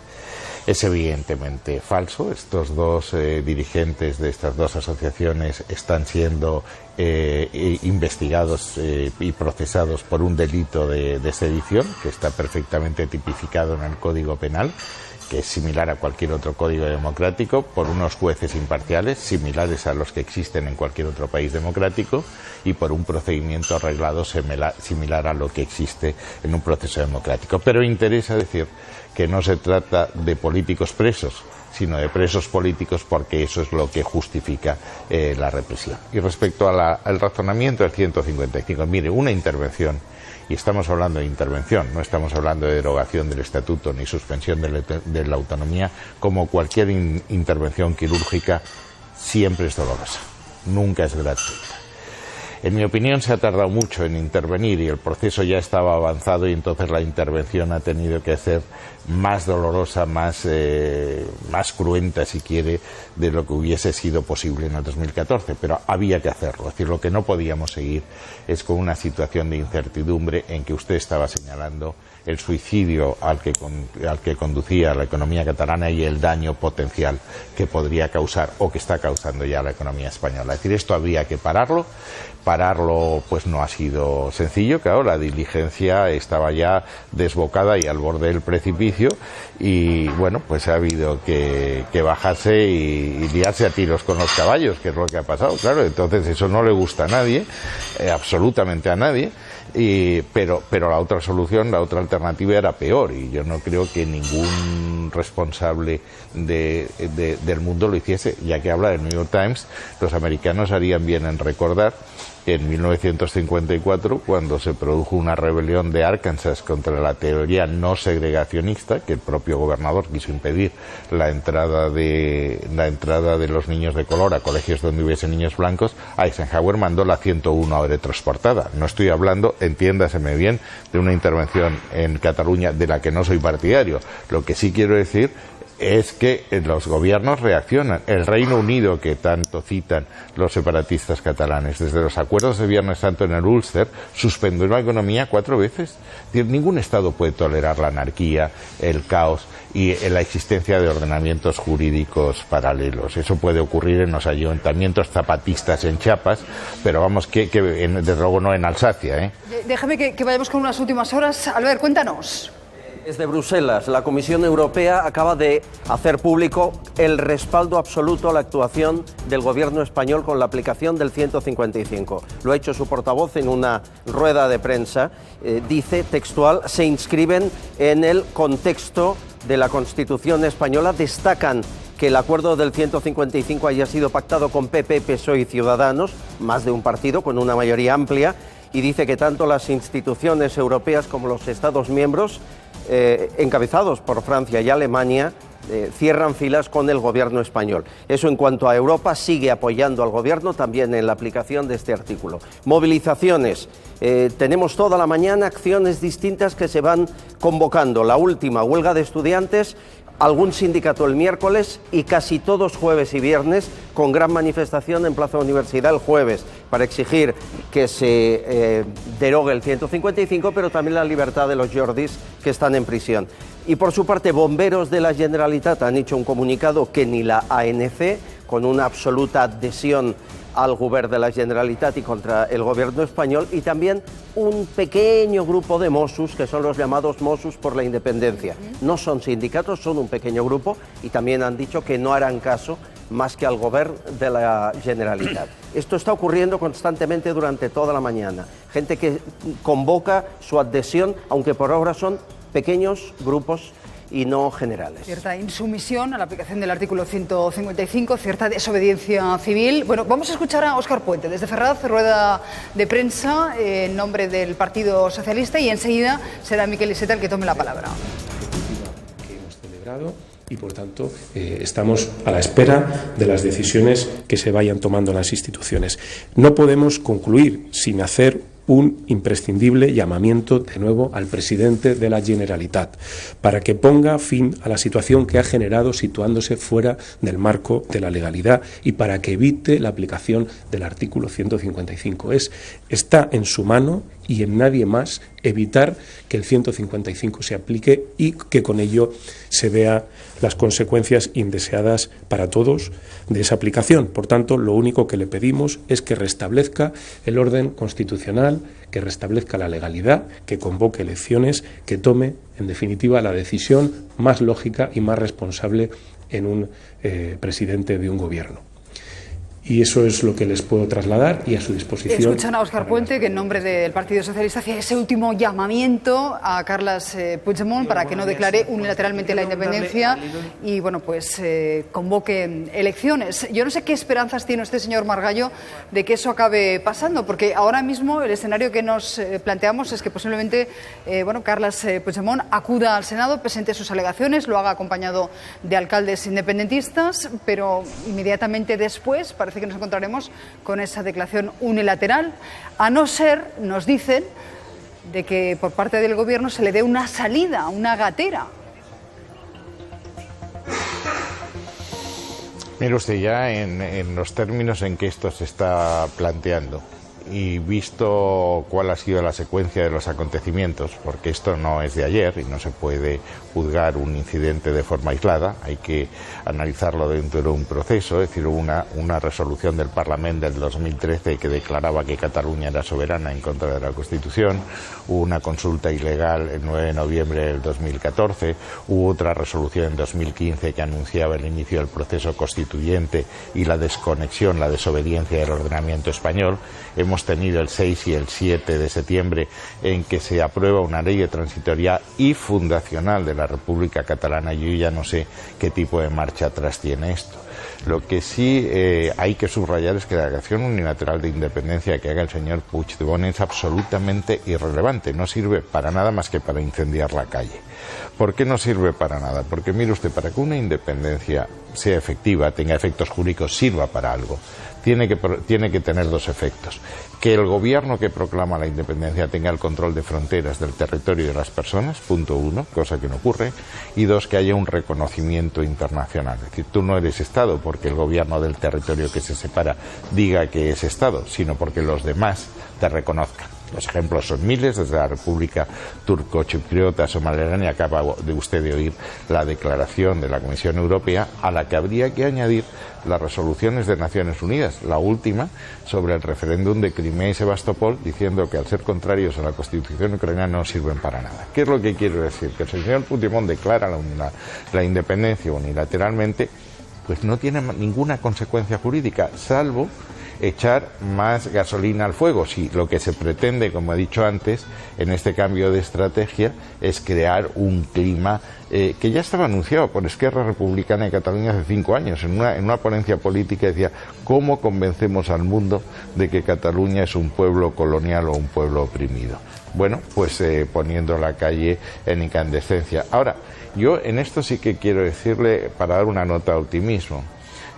Es evidentemente falso. Estos dos dirigentes de estas dos asociaciones están siendo investigados y procesados por un delito de sedición que está perfectamente tipificado en el Código Penal, que es similar a cualquier otro código democrático, por unos jueces imparciales, similares a los que existen en cualquier otro país democrático, y por un procedimiento arreglado similar a lo que existe en un proceso democrático. Pero interesa decir que no se trata de políticos presos, sino de presos políticos, porque eso es lo que justifica la represión. Y respecto al razonamiento del 155, mire, una intervención, y estamos hablando de intervención, no estamos hablando de derogación del estatuto ni suspensión de la autonomía, como cualquier intervención quirúrgica, siempre es dolorosa, nunca es gratuita. En mi opinión, se ha tardado mucho en intervenir y el proceso ya estaba avanzado, y entonces la intervención ha tenido que ser más dolorosa, más cruenta, si quiere, de lo que hubiese sido posible en el 2014, pero había que hacerlo. Es decir, lo que no podíamos seguir es con una situación de incertidumbre en que usted estaba señalando el suicidio al que conducía la economía catalana y el daño potencial que podría causar o que está causando ya la economía española. Es decir, esto habría que pararlo. Pararlo pues no ha sido sencillo, claro, la diligencia estaba ya desbocada y al borde del precipicio, y bueno, pues ha habido que bajarse y liarse a tiros con los caballos, que es lo que ha pasado, claro. Entonces eso no le gusta a nadie, absolutamente a nadie. Pero la otra solución, la otra alternativa era peor, y yo no creo que ningún responsable del mundo lo hiciese. Ya que habla del New York Times, los americanos harían bien en recordar que en 1954, cuando se produjo una rebelión de Arkansas contra la teoría no segregacionista, que el propio gobernador quiso impedir la entrada de los niños de color a colegios donde hubiese niños blancos, Eisenhower mandó la 101 aerotransportada. No estoy hablando, entiéndaseme bien, de una intervención en Cataluña de la que no soy partidario. Lo que sí quiero decir es que los gobiernos reaccionan. El Reino Unido, que tanto citan los separatistas catalanes, desde los acuerdos de Viernes Santo en el Ulster, suspendió la economía 4 veces. Es decir, ningún Estado puede tolerar la anarquía, el caos y la existencia de ordenamientos jurídicos paralelos. Eso puede ocurrir en los ayuntamientos zapatistas en Chiapas, pero vamos, desde luego no en Alsacia. Déjame que vayamos con unas últimas horas. Albert, cuéntanos. Desde Bruselas, la Comisión Europea acaba de hacer público el respaldo absoluto a la actuación del gobierno español con la aplicación del 155. Lo ha hecho su portavoz en una rueda de prensa. Dice textual: se inscriben en el contexto de la Constitución española. Destacan que el acuerdo del 155 haya sido pactado con PP, PSOE y Ciudadanos, más de un partido con una mayoría amplia, y dice que tanto las instituciones europeas como los Estados miembros, encabezados por Francia y Alemania, cierran filas con el gobierno español. Eso en cuanto a Europa. Sigue apoyando al gobierno también en la aplicación de este artículo. Movilizaciones. Tenemos toda la mañana acciones distintas que se van convocando. La última, huelga de estudiantes, algún sindicato el miércoles y casi todos jueves y viernes, con gran manifestación en Plaza Universidad el jueves, para exigir que se derogue el 155, pero también la libertad de los Jordis que están en prisión. Y por su parte, bomberos de la Generalitat han hecho un comunicado que ni la ANC, con una absoluta adhesión al gobierno de la Generalitat y contra el gobierno español, y también un pequeño grupo de Mossos, que son los llamados Mossos por la Independencia. No son sindicatos, son un pequeño grupo, y también han dicho que no harán caso más que al gobierno de la Generalitat. Esto está ocurriendo constantemente durante toda la mañana. Gente que convoca su adhesión, aunque por ahora son pequeños grupos y no generales. Cierta insumisión a la aplicación del artículo 155, cierta desobediencia civil. Bueno, vamos a escuchar a Óscar Puente desde Ferraz, rueda de prensa en nombre del Partido Socialista, y enseguida será Miquel Iceta el que tome la palabra. Que hemos celebrado y, por tanto, estamos a la espera de las decisiones que se vayan tomando en las instituciones. No podemos concluir sin hacer un imprescindible llamamiento de nuevo al presidente de la Generalitat para que ponga fin a la situación que ha generado situándose fuera del marco de la legalidad y para que evite la aplicación del artículo 155. Está en su mano y en nadie más evitar que el 155 se aplique y que con ello se vean las consecuencias indeseadas para todos de esa aplicación. Por tanto, lo único que le pedimos es que restablezca el orden constitucional, que restablezca la legalidad, que convoque elecciones, que tome, en definitiva, la decisión más lógica y más responsable en un presidente de un gobierno. Y eso es lo que les puedo trasladar y a su disposición. Escuchan a Óscar Puente, que en nombre del Partido Socialista hacía ese último llamamiento a Carles Puigdemont para que no declare unilateralmente la independencia y, bueno, pues convoque elecciones. Yo no sé qué esperanzas tiene usted, señor Margallo, de que eso acabe pasando, porque ahora mismo el escenario que nos planteamos es que posiblemente Carles Puigdemont acuda al Senado, presente sus alegaciones, lo haga acompañado de alcaldes independentistas, pero inmediatamente después parece que nos encontraremos con esa declaración unilateral, a no ser, nos dicen, de que por parte del gobierno se le dé una salida, una gatera. Mire usted, ya en los términos en que esto se está planteando y visto cuál ha sido la secuencia de los acontecimientos, porque esto no es de ayer y no se puede juzgar un incidente de forma aislada, hay que analizarlo dentro de un proceso. Es decir, una resolución del Parlamento del 2013 que declaraba que Cataluña era soberana en contra de la Constitución, hubo una consulta ilegal el 9 de noviembre del 2014, hubo otra resolución en 2015 que anunciaba el inicio del proceso constituyente y la desconexión, la desobediencia del ordenamiento español. Hemos tenido el 6 y el 7 de septiembre en que se aprueba una ley de transitoriedad y fundacional de la República Catalana. Yo ya no sé qué tipo de marcha atrás tiene esto. Lo que sí hay que subrayar es que la declaración unilateral de independencia que haga el señor Puigdemont es absolutamente irrelevante, no sirve para nada más que para incendiar la calle. ¿Por qué no sirve para nada? Porque mire usted, para que una independencia sea efectiva, tenga efectos jurídicos, sirva para algo, tiene que tener dos efectos: que el gobierno que proclama la independencia tenga el control de fronteras del territorio y de las personas, punto uno, cosa que no ocurre, y dos, que haya un reconocimiento internacional. Es decir, tú no eres Estado porque el gobierno del territorio que se separa diga que es Estado, sino porque los demás te reconozcan. Los ejemplos son miles, desde la República Turco-Chipriota, Somaliland, y acaba de usted de oír la declaración de la Comisión Europea, a la que habría que añadir las resoluciones de Naciones Unidas, la última sobre el referéndum de Crimea y Sebastopol, diciendo que al ser contrarios a la Constitución ucraniana no sirven para nada. ¿Qué es lo que quiero decir? Que el señor Puigdemont declara la independencia unilateralmente, pues no tiene ninguna consecuencia jurídica, salvo echar más gasolina al fuego. Si lo que se pretende, como he dicho antes, en este cambio de estrategia es crear un clima que ya estaba anunciado por Esquerra Republicana de Cataluña hace 5 años, en una ponencia política decía: ¿cómo convencemos al mundo de que Cataluña es un pueblo colonial o un pueblo oprimido? Bueno, pues poniendo la calle en incandescencia. Ahora, yo en esto sí que quiero decirle, para dar una nota de optimismo,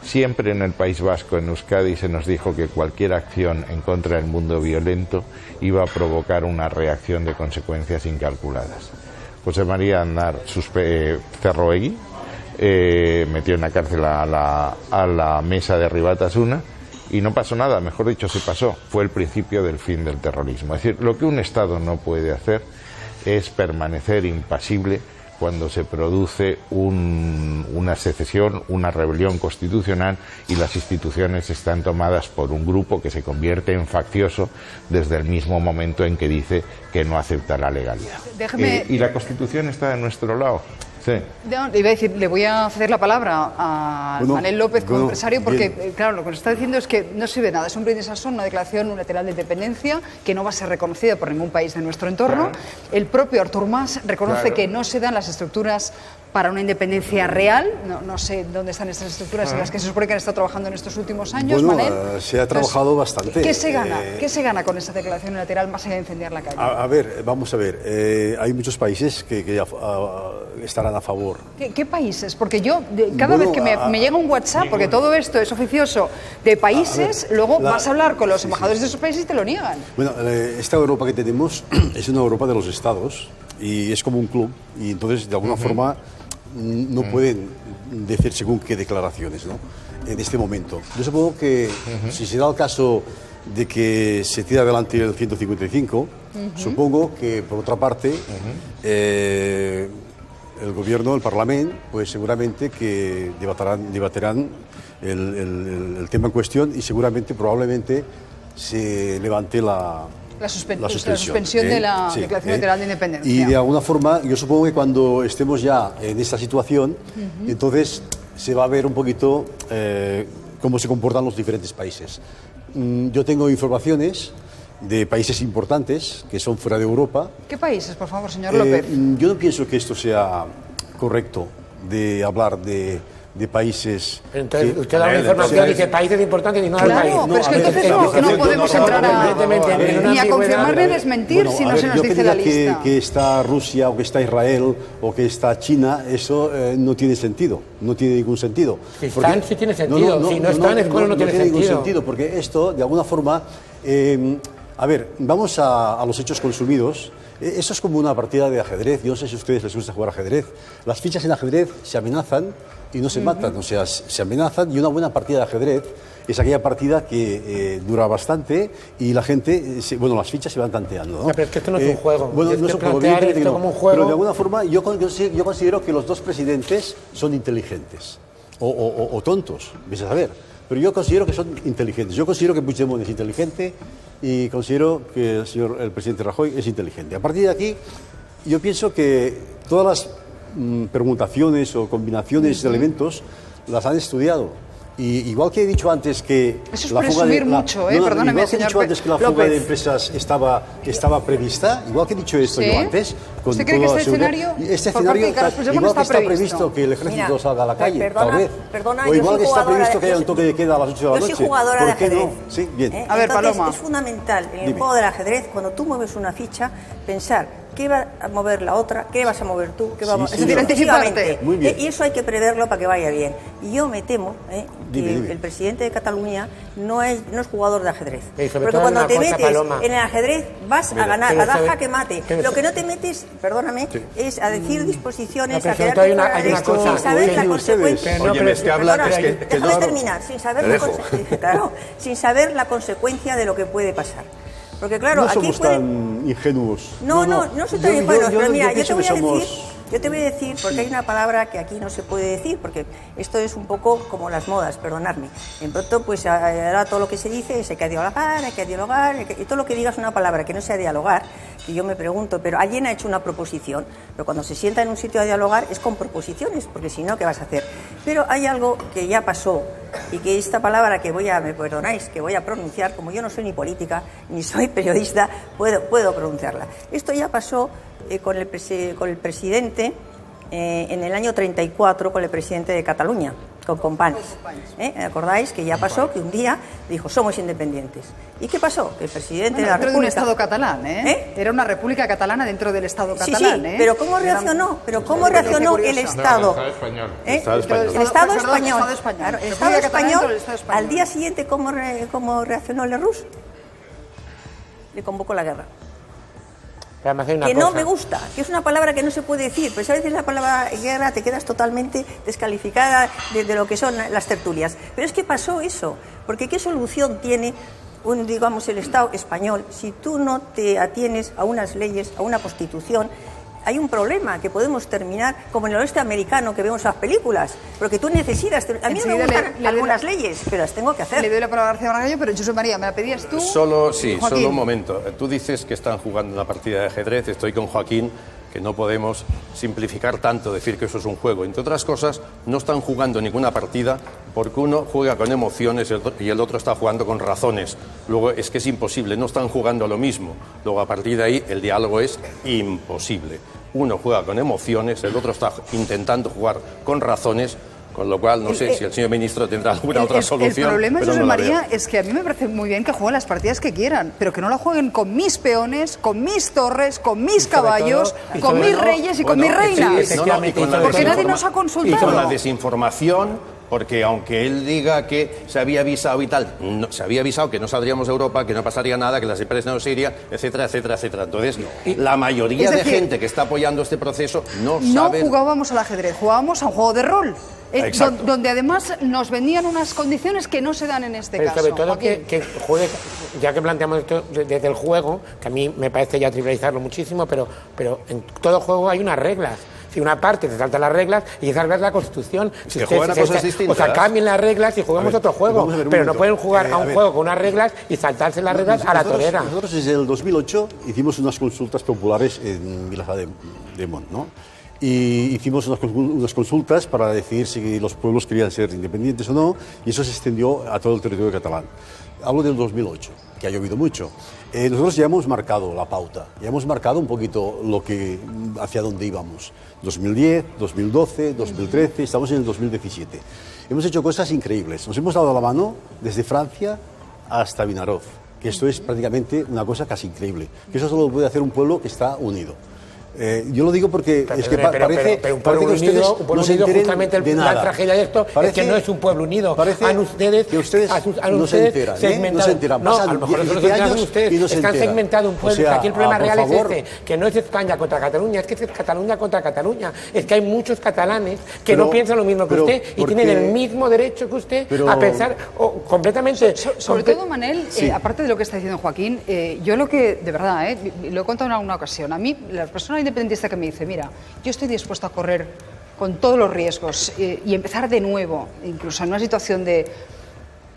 siempre en el País Vasco, en Euskadi, se nos dijo que cualquier acción en contra del mundo violento iba a provocar una reacción de consecuencias incalculadas. José María Aznar Cerroegui metió en la cárcel a la mesa de Ribatasuna y no pasó nada, mejor dicho, se pasó. Fue el principio del fin del terrorismo. Es decir, lo que un Estado no puede hacer es permanecer impasible cuando se produce una secesión, una rebelión constitucional y las instituciones están tomadas por un grupo que se convierte en faccioso desde el mismo momento en que dice que no acepta la legalidad. Y la Constitución está de nuestro lado. Sí. No, iba a decir, le voy a ceder la palabra a Manel López como empresario porque, claro, lo que nos está diciendo es que no sirve de nada. Es un brindis al sol, una declaración unilateral de independencia que no va a ser reconocida por ningún país de nuestro entorno. El propio Artur Mas reconoce que no se dan las estructuras para una independencia real. No sé dónde están estas estructuras en las que se supone que han estado trabajando en estos últimos años, Manel. Se ha trabajado bastante. ¿Qué se gana? ¿Qué se gana con esa declaración unilateral más allá de incendiar la calle? A ver, vamos a ver. Hay muchos países que ya estarán a favor. ¿Qué países? Porque yo, cada vez que me llega un WhatsApp, porque todo esto es oficioso, de países, luego vas a hablar con los embajadores de esos países y te lo niegan. Bueno, esta Europa que tenemos es una Europa de los estados y es como un club y entonces de alguna forma no pueden decir según qué declaraciones, ¿no? En este momento. Yo supongo que si se da el caso de que se tira adelante el 155, supongo que por otra parte el gobierno, el Parlamento, pues seguramente que debatirán el tema en cuestión y seguramente, probablemente, se levante la suspensión de la Declaración Unilateral de Independencia. Y de alguna forma, yo supongo que cuando estemos ya en esta situación, entonces se va a ver un poquito cómo se comportan los diferentes países. Yo tengo informaciones de países importantes que son fuera de Europa. ¿Qué países, por favor, señor López? Yo no pienso que esto sea correcto de hablar de países... Entonces, usted da una información y dice países importantes y no al país. Pero es que entonces no podemos entrar ni a confirmar ni a desmentir si no se nos dice la lista. Que está Rusia o que está Israel o que está China, eso no tiene sentido, no tiene ningún sentido. Si están, sí tiene sentido, si no están, es cuando no tiene ningún sentido, porque esto, de alguna forma... a ver, vamos a los hechos consumidos. Eso es como una partida de ajedrez. Yo no sé si a ustedes les gusta jugar ajedrez. Las fichas en ajedrez se amenazan y no se matan, o sea, se amenazan, y una buena partida de ajedrez es aquella partida que dura bastante y la gente, las fichas se van tanteando, ¿no? Pero es que esto no es un juego. Bueno, no es un juego, esto como un juego. Pero de alguna forma yo considero que los dos presidentes son inteligentes o tontos, ves a saber. Pero yo considero que son inteligentes. Yo considero que Puigdemont es inteligente y considero que el presidente Rajoy es inteligente. A partir de aquí, yo pienso que todas las permutaciones o combinaciones de elementos las han estudiado. Y igual que he dicho antes que eso es la fuga de mucho, perdóname, igual que he dicho antes que la fuga de empresas estaba prevista, igual que he dicho esto yo antes, con ¿usted cree que este escenario igual que está previsto que el ejército salga a la calle, tal vez, o igual que está previsto que haya un toque de queda a las 8 de la noche. Yo soy jugadora de ajedrez. ¿Por qué no? Sí, bien. A ver, Paloma. Es fundamental en el juego del ajedrez, cuando tú mueves una ficha, pensar qué va a mover la otra, qué vas a mover tú, qué va a mover... Es decir, anticiparte. Muy bien. Y eso hay que preverlo para que vaya bien. Y yo me temo que el presidente de Cataluña no es jugador de ajedrez. Porque cuando te metes en el ajedrez vas a ganar, a dar jaque mate. Lo que no te metes, perdóname, es a decir disposiciones, a quedarte sin saber la consecuencia. Déjame terminar, sin saber la consecuencia de lo que puede pasar. Porque claro, no somos tan ingenuos. No soy tan ingenuos, pero mira, yo te voy a decir, porque hay una palabra que aquí no se puede decir, porque esto es un poco como las modas, perdonadme. En pronto, pues ahora todo lo que se dice es hay que dialogar, y todo lo que digas una palabra que no sea dialogar, que yo me pregunto, pero alguien ha hecho una proposición, pero cuando se sienta en un sitio a dialogar es con proposiciones, porque si no, ¿qué vas a hacer? Pero hay algo que ya pasó, y que esta palabra que me perdonáis, que voy a pronunciar, como yo no soy ni política, ni soy periodista, puedo pronunciarla. Esto ya pasó con el presidente en el año 34, con el presidente de Cataluña, con Companys. ¿Acordáis que ya pasó que un día dijo somos independientes? ¿Y qué pasó? Que el presidente de la República... de un Estado catalán, Era una república catalana dentro del Estado catalán, Sí, pero ¿cómo reaccionó? ¿Cómo reaccionó el Estado? El Estado español. El Estado español. El Estado español, al día siguiente, ¿cómo reaccionó Lerroux? Le convocó la guerra. que no me gusta, que es una palabra que no se puede decir, pero a veces la palabra guerra te quedas totalmente descalificada de lo que son las tertulias. Pero es que pasó eso, porque ¿qué solución tiene digamos, el Estado español si tú no te atienes a unas leyes, a una constitución? Hay un problema que podemos terminar como en el oeste americano que vemos en las películas, porque tú necesitas... A mí no me gustan algunas leyes, pero las tengo que hacer. Le doy la palabra a García Margallo, pero Josep María, ¿me la pedías tú? Solo un momento. Tú dices que están jugando una partida de ajedrez, estoy con Joaquín, que no podemos simplificar tanto, decir que eso es un juego. Entre otras cosas, no están jugando ninguna partida porque uno juega con emociones y el otro está jugando con razones. Luego es que es imposible, no están jugando lo mismo. Luego a partir de ahí el diálogo es imposible. Uno juega con emociones, el otro está intentando jugar con razones, con lo cual no sé si el señor ministro tendrá alguna otra solución. El problema, pero José no María, es que a mí me parece muy bien que jueguen las partidas que quieran, pero que no la jueguen con mis peones, con mis torres, con mis caballos, con mis reyes y con mis reinas. Porque nadie nos ha consultado. Y con la desinformación, porque aunque él diga que se había avisado y tal, no, se había avisado que no saldríamos de Europa, que no pasaría nada, que las empresas no se irían, etcétera, etcétera, etcétera. Entonces, la mayoría de gente que está apoyando este proceso no sabe... No jugábamos al ajedrez, jugábamos a un juego de rol. Donde además nos vendían unas condiciones que no se dan en este caso. Sobre todo que juegue, ya que planteamos esto desde el juego, que a mí me parece ya trivializarlo muchísimo, pero en todo juego hay unas reglas. Si una parte se salta las reglas y esa es la Constitución. Si que juegan a cosas distintas. O sea, cambien las reglas y juguemos otro juego. Pero no pueden jugar a un juego con unas reglas y saltarse las reglas a la torera. Nosotros desde el 2008 hicimos unas consultas populares en Vilassar de Mont, ¿no? Y hicimos unas consultas para decidir si los pueblos querían ser independientes o no, y eso se extendió a todo el territorio catalán. Hablo del 2008, que ha llovido mucho. Nosotros ya hemos marcado la pauta, ya hemos marcado un poquito hacia dónde íbamos. 2010, 2012, 2013, estamos en el 2017. Hemos hecho cosas increíbles. Nos hemos dado la mano desde Francia hasta Vinaròs, que esto es prácticamente una cosa casi increíble. Que eso solo lo puede hacer un pueblo que está unido. Yo lo digo porque es que parece que ustedes no se enteren de nada. La tragedia de esto es que no es un pueblo unido. Han ustedes que ustedes no se enteran, no se enteran. No, a lo mejor nosotros nos enteramos ustedes. Es que han segmentado un pueblo. O sea, aquí el problema real es este, que no es España contra Cataluña, es que es Cataluña contra Cataluña. Es que hay muchos catalanes que no piensan lo mismo que usted y tienen el mismo derecho que usted a pensar completamente. Sobre todo, Manel, aparte de lo que está diciendo Joaquín, yo lo que, de verdad, lo he contado en alguna ocasión, a mí, las personas independentista que me dice, mira, yo estoy dispuesto a correr con todos los riesgos y empezar de nuevo, incluso en una situación de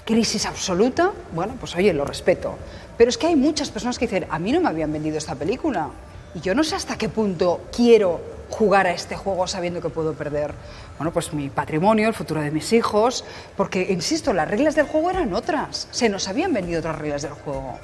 crisis absoluta, bueno, pues oye, lo respeto. Pero es que hay muchas personas que dicen, a mí no me habían vendido esta película y yo no sé hasta qué punto quiero jugar a este juego sabiendo que puedo perder, bueno, pues mi patrimonio, el futuro de mis hijos, porque, insisto, las reglas del juego eran otras, se nos habían vendido otras reglas del juego.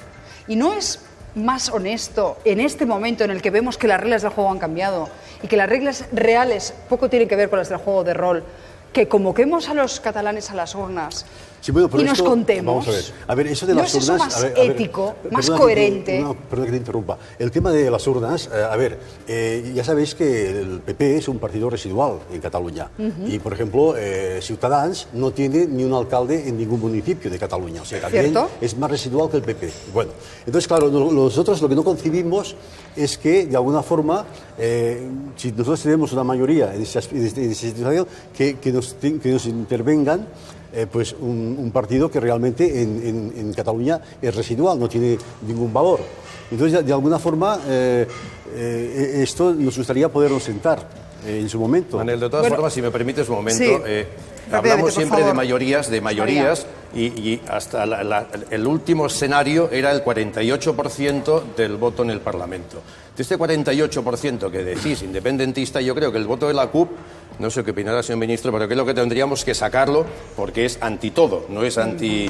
Y no es más honesto en este momento en el que vemos que las reglas del juego han cambiado y que las reglas reales poco tienen que ver con las del juego de rol, que convoquemos a los catalanes a las urnas y nos contemos? Vamos a ver, eso de las urnas... ¿No es eso más ético, más coherente? Perdón que te interrumpa. El tema de las urnas, ya sabéis que el PP es un partido residual en Cataluña. Y, por ejemplo, Ciutadans no tiene ni un alcalde en ningún municipio de Cataluña. O sea, también es más residual que el PP. Bueno, entonces, claro, nosotros lo que no concebimos es que, de alguna forma, si nosotros tenemos una mayoría en esa situación, que nos intervengan pues un partido que realmente en Cataluña es residual, no tiene ningún valor. Entonces, de alguna forma, esto nos gustaría podernos sentar en su momento. Manel, de todas formas, si me permites un momento, hablamos siempre de mayorías, y hasta el último escenario era el 48% del voto en el Parlamento. De este 48% que decís independentista, yo creo que el voto de la CUP, no sé qué opinará el señor ministro, pero creo que tendríamos que sacarlo porque es anti todo, no es anti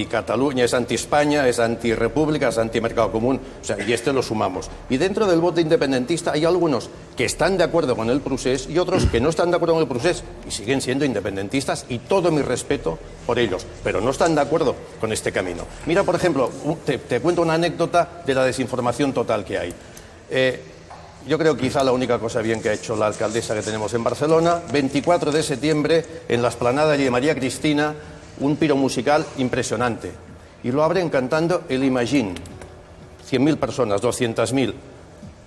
Cataluña, es anti España, es anti República, es anti Mercado Común, o sea, y este lo sumamos. Y dentro del voto independentista hay algunos que están de acuerdo con el procés y otros que no están de acuerdo con el procés y siguen siendo independentistas, y todo mi respeto por ellos, pero no están de acuerdo con este camino. Mira, por ejemplo, te cuento una anécdota de la desinformación total que hay. Yo creo que quizá la única cosa bien que ha hecho la alcaldesa que tenemos en Barcelona, 24 de septiembre, en la explanada de María Cristina, un piro musical impresionante. Y lo abren cantando el Imagine. 100.000 personas, 200.000.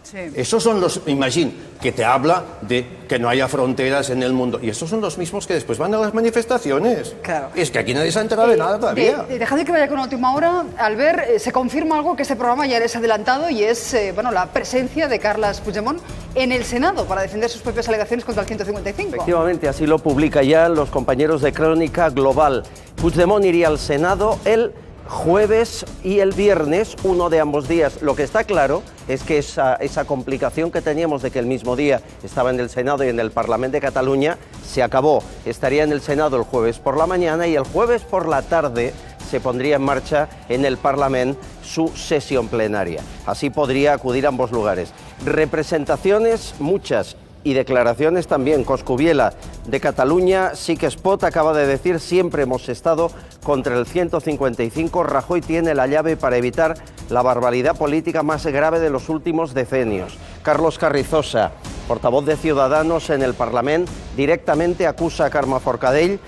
Sí. Esos son los, imagín, que te habla de que no haya fronteras en el mundo. Y estos son los mismos que después van a las manifestaciones. Claro. Es que aquí nadie se ha enterado de nada todavía. Dejadme que vaya con la última hora. Albert, se confirma algo que este programa ya les ha adelantado y es la presencia de Carles Puigdemont en el Senado para defender sus propias alegaciones contra el 155. Efectivamente, así lo publica ya los compañeros de Crónica Global. Puigdemont iría al Senado el jueves y el viernes, uno de ambos días. Lo que está claro es que esa complicación que teníamos de que el mismo día estaba en el Senado y en el Parlamento de Cataluña se acabó. Estaría en el Senado el jueves por la mañana y el jueves por la tarde se pondría en marcha en el Parlamento su sesión plenaria. Así podría acudir a ambos lugares. Representaciones muchas y declaraciones también. Coscubiela de Cataluña, sí que Spot acaba de decir: siempre hemos estado contra el 155, Rajoy tiene la llave para evitar la barbaridad política más grave de los últimos decenios. Carlos Carrizosa, portavoz de Ciudadanos en el Parlamento, directamente acusa a Carme Forcadell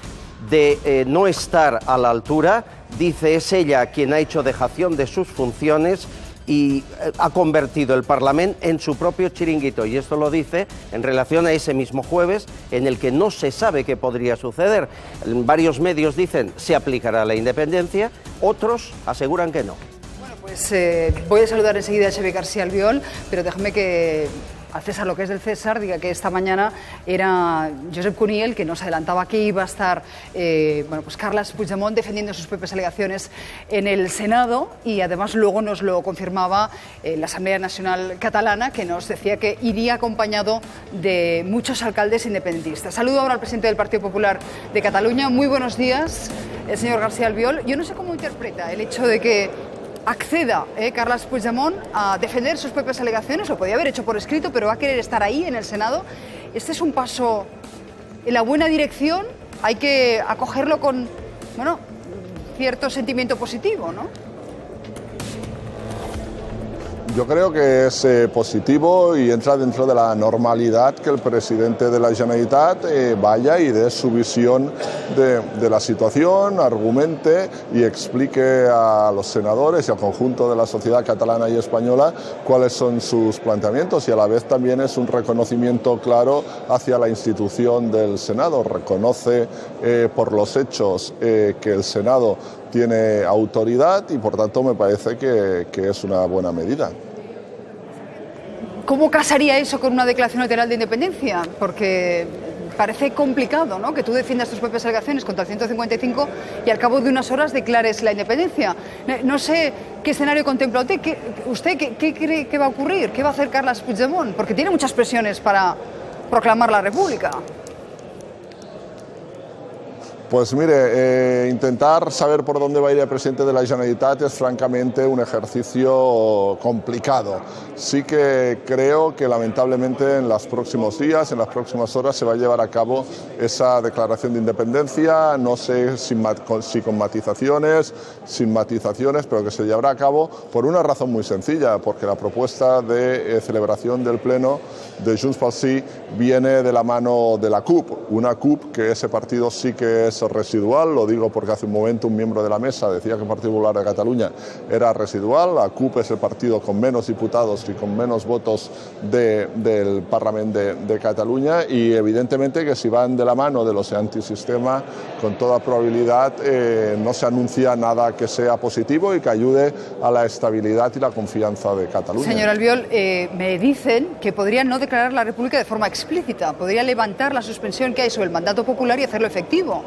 de no estar a la altura. Dice es ella quien ha hecho dejación de sus funciones y ha convertido el Parlamento en su propio chiringuito. Y esto lo dice en relación a ese mismo jueves en el que no se sabe qué podría suceder. Varios medios dicen se aplicará la independencia, otros aseguran que no. Bueno, pues voy a saludar enseguida a Xavier García Albiol, pero déjame que al César lo que es del César diga que esta mañana era Josep Cunill que nos adelantaba que iba a estar Carles Puigdemont defendiendo sus propias alegaciones en el Senado, y además luego nos lo confirmaba la Asamblea Nacional Catalana, que nos decía que iría acompañado de muchos alcaldes independentistas. Saludo ahora al presidente del Partido Popular de Cataluña. Muy buenos días, el señor García Albiol. Yo no sé cómo interpreta el hecho de que acceda Carles Puigdemont a defender sus propias alegaciones. Lo podía haber hecho por escrito, pero va a querer estar ahí en el Senado. Este es un paso en la buena dirección. Hay que acogerlo con cierto sentimiento positivo, ¿no? Yo creo que es positivo y entra dentro de la normalidad que el presidente de la Generalitat vaya y dé su visión de la situación, argumente y explique a los senadores y al conjunto de la sociedad catalana y española cuáles son sus planteamientos, y a la vez también es un reconocimiento claro hacia la institución del Senado. Reconoce por los hechos que el Senado tiene autoridad y por tanto me parece que es una buena medida. ¿Cómo casaría eso con una declaración unilateral de independencia? Porque parece complicado, ¿no?, que tú defiendas tus propias alegaciones contra el 155 y al cabo de unas horas declares la independencia. No sé qué escenario contempla usted. ¿Qué cree que va a ocurrir? ¿Qué va a hacer Carles Puigdemont? Porque tiene muchas presiones para proclamar la República. Pues mire, intentar saber por dónde va a ir el presidente de la Generalitat es francamente un ejercicio complicado. Sí que creo que lamentablemente en los próximos días, en las próximas horas se va a llevar a cabo esa declaración de independencia, no sé si con matizaciones, sin matizaciones, pero que se llevará a cabo por una razón muy sencilla, porque la propuesta de celebración del Pleno de Junts pel Sí viene de la mano de la CUP, una CUP que ese partido sí que es residual. Lo digo porque hace un momento un miembro de la mesa decía que el Partido Popular de Cataluña era residual. La CUP es el partido con menos diputados y con menos votos del Parlamento de Cataluña, y evidentemente que si van de la mano de los antisistema, con toda probabilidad no se anuncia nada que sea positivo y que ayude a la estabilidad y la confianza de Cataluña. Señor Albiol, me dicen que podrían no declarar la República de forma explícita, podría levantar la suspensión que hay sobre el mandato popular y hacerlo efectivo,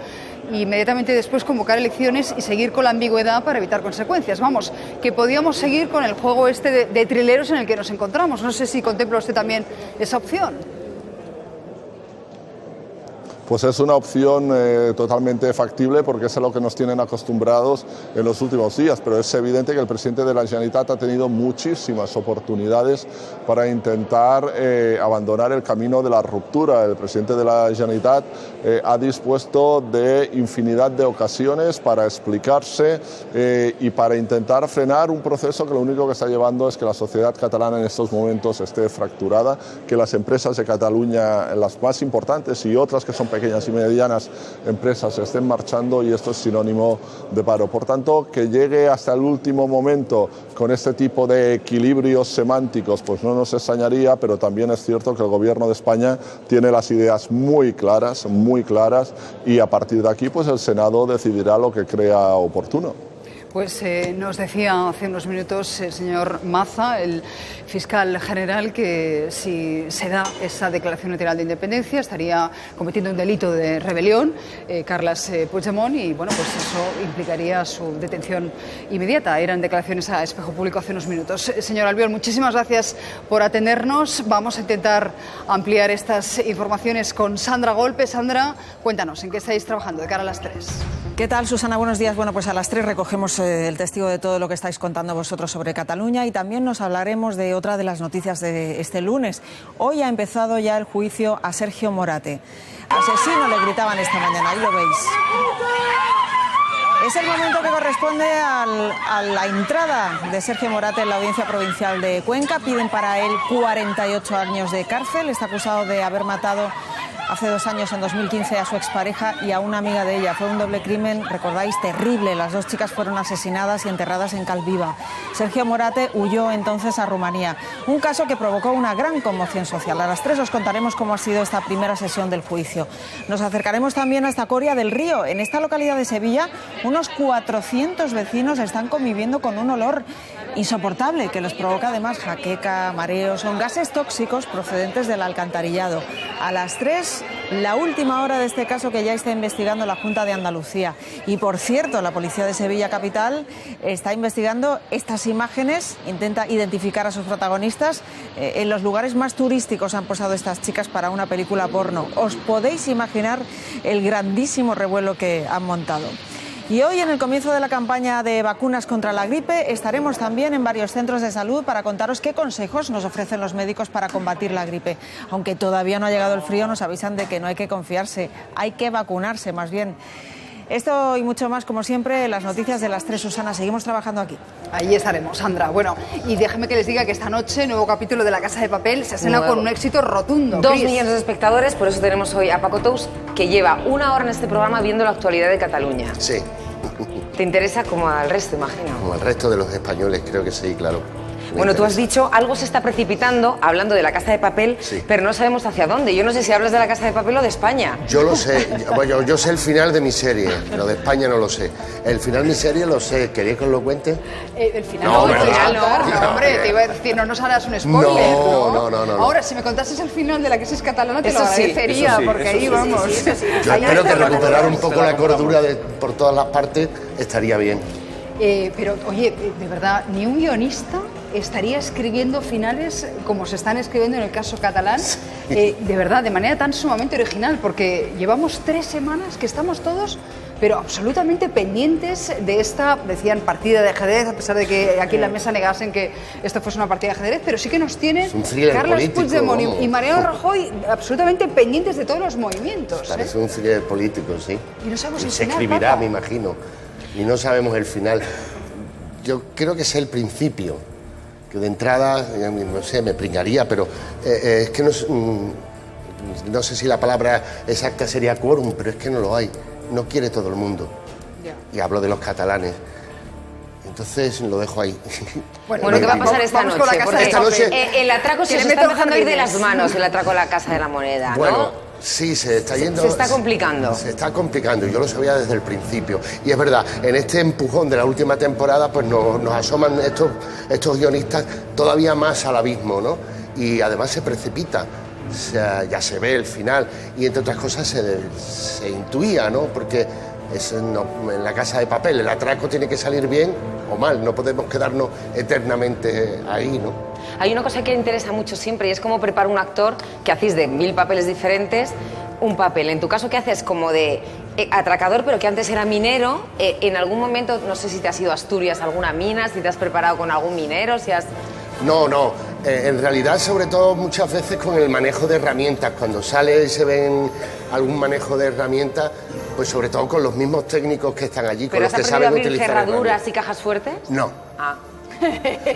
y inmediatamente después convocar elecciones y seguir con la ambigüedad para evitar consecuencias. Vamos, que podíamos seguir con el juego este de trileros en el que nos encontramos. No sé si contempla usted también esa opción. Pues es una opción totalmente factible, porque es a lo que nos tienen acostumbrados en los últimos días, pero es evidente que el presidente de la Generalitat ha tenido muchísimas oportunidades para intentar abandonar el camino de la ruptura. El presidente de la Generalitat ha dispuesto de infinidad de ocasiones para explicarse y para intentar frenar un proceso que lo único que está llevando es que la sociedad catalana en estos momentos esté fracturada, que las empresas de Cataluña, las más importantes y otras que son pequeñas, pequeñas y medianas empresas se estén marchando y esto es sinónimo de paro. Por tanto, que llegue hasta el último momento con este tipo de equilibrios semánticos, pues no nos extrañaría, pero también es cierto que el Gobierno de España tiene las ideas muy claras, y a partir de aquí pues el Senado decidirá lo que crea oportuno. Pues nos decía hace unos minutos el señor Maza, el fiscal general, que si se da esa declaración unilateral de independencia estaría cometiendo un delito de rebelión, Carles Puigdemont, y bueno, pues eso implicaría su detención inmediata. Eran declaraciones a Espejo Público hace unos minutos. Señor Albiol, muchísimas gracias por atendernos. Vamos a intentar ampliar estas informaciones con Sandra Golpe. Sandra, cuéntanos, ¿en qué estáis trabajando de cara a las 3? ¿Qué tal, Susana? Buenos días. Bueno, pues a las 3 recogemos el testigo de todo lo que estáis contando vosotros sobre Cataluña y también nos hablaremos de otra de las noticias de este lunes. Hoy ha empezado ya el juicio a Sergio Morate. Asesino le gritaban esta mañana, ahí lo veis. Es el momento que corresponde a la entrada de Sergio Morate en la Audiencia Provincial de Cuenca. Piden para él 48 años de cárcel. Está acusado de haber matado hace 2 años, en 2015, a su expareja y a una amiga de ella. Fue un doble crimen, recordáis, terrible. Las 2 chicas fueron asesinadas y enterradas en Calviva. Sergio Morate huyó entonces a Rumanía. Un caso que provocó una gran conmoción social. A las 3 os contaremos cómo ha sido esta primera sesión del juicio. Nos acercaremos también hasta Coria del Río. En esta localidad de Sevilla, unos 400 vecinos están conviviendo con un olor insoportable que les provoca además jaqueca, mareos. Son gases tóxicos procedentes del alcantarillado. A las 3, la última hora de este caso que ya está investigando la Junta de Andalucía. Y por cierto, la policía de Sevilla Capital está investigando estas imágenes, intenta identificar a sus protagonistas. En los lugares más turísticos han posado estas chicas para una película porno. Os podéis imaginar el grandísimo revuelo que han montado. Y hoy, en el comienzo de la campaña de vacunas contra la gripe, estaremos también en varios centros de salud para contaros qué consejos nos ofrecen los médicos para combatir la gripe. Aunque todavía no ha llegado el frío, nos avisan de que no hay que confiarse, hay que vacunarse más bien. Esto y mucho más, como siempre, las noticias de las 3, Susana. Seguimos trabajando aquí. Ahí estaremos, Sandra. Bueno, y déjeme que les diga que esta noche, nuevo capítulo de La Casa de Papel, se estrena con un éxito rotundo. 2 millones de espectadores, por eso tenemos hoy a Paco Tous, que lleva 1 hora en este programa viendo la actualidad de Cataluña. Sí. ¿Te interesa como al resto, imagino? Como al resto de los españoles, creo que sí, claro. Bueno, tú has dicho, algo se está precipitando, hablando de La Casa de Papel, sí, pero no sabemos hacia dónde. Yo no sé si hablas de La Casa de Papel o de España. Yo lo sé, yo sé el final de mi serie, pero de España no lo sé. El final de mi serie lo sé, ¿queréis que os lo cuente? El final no, el final no, hombre, te iba a decir, no nos harás un spoiler. No. Ahora, si me contases el final de La Crisis Catalana, te lo agradecería, porque ahí vamos. Yo espero que recuperar un poco la cordura por todas las partes estaría bien. Pero, oye, de verdad, ni un guionista estaría escribiendo finales como se están escribiendo en el caso catalán, de verdad, de manera tan sumamente original, porque llevamos 3 semanas que estamos todos, pero absolutamente pendientes de esta, decían, partida de ajedrez, a pesar de que aquí en la mesa negasen que esto fuese una partida de ajedrez, pero sí que nos tienen Carles Puigdemont y Mariano Rajoy absolutamente pendientes de todos los movimientos. Parece un thriller político, sí. Y no sabemos el se final, escribirá, Papa. me imagino, y no sabemos el final. Yo creo que es el principio, que de entrada, no sé, me pringaría, pero es que no sé si la palabra exacta sería quórum, pero es que no lo hay, no quiere todo el mundo. Y hablo de los catalanes. Entonces lo dejo ahí. Bueno, ¿qué va a pasar esta noche? Porque esta noche el atraco se está dejando ir de las manos, el atraco a la Casa de la Moneda, ¿no? Bueno, sí, se está yendo. Se está complicando. Se está complicando, yo lo sabía desde el principio. Y es verdad, en este empujón de la última temporada, pues nos asoman estos guionistas todavía más al abismo, ¿no? Y además se precipita. O sea, ya se ve el final. Y entre otras cosas se intuía, ¿no? Porque en La Casa de Papel el atraco tiene que salir bien o mal, no podemos quedarnos eternamente ahí, ¿no? Hay una cosa que interesa mucho siempre y es cómo prepara un actor que hacéis de 1000 papeles diferentes un papel. En tu caso, ¿qué haces? Como de atracador, pero que antes era minero. En algún momento, no sé si te has ido a Asturias, a alguna mina, si te has preparado con algún minero, si has... No. En realidad, sobre todo, muchas veces con el manejo de herramientas. Cuando sale y se ven algún manejo de herramientas, pues sobre todo con los mismos técnicos que están allí, con los que saben utilizar. ¿Pero has aprendido a abrir cerraduras y cajas fuertes? No. Ah.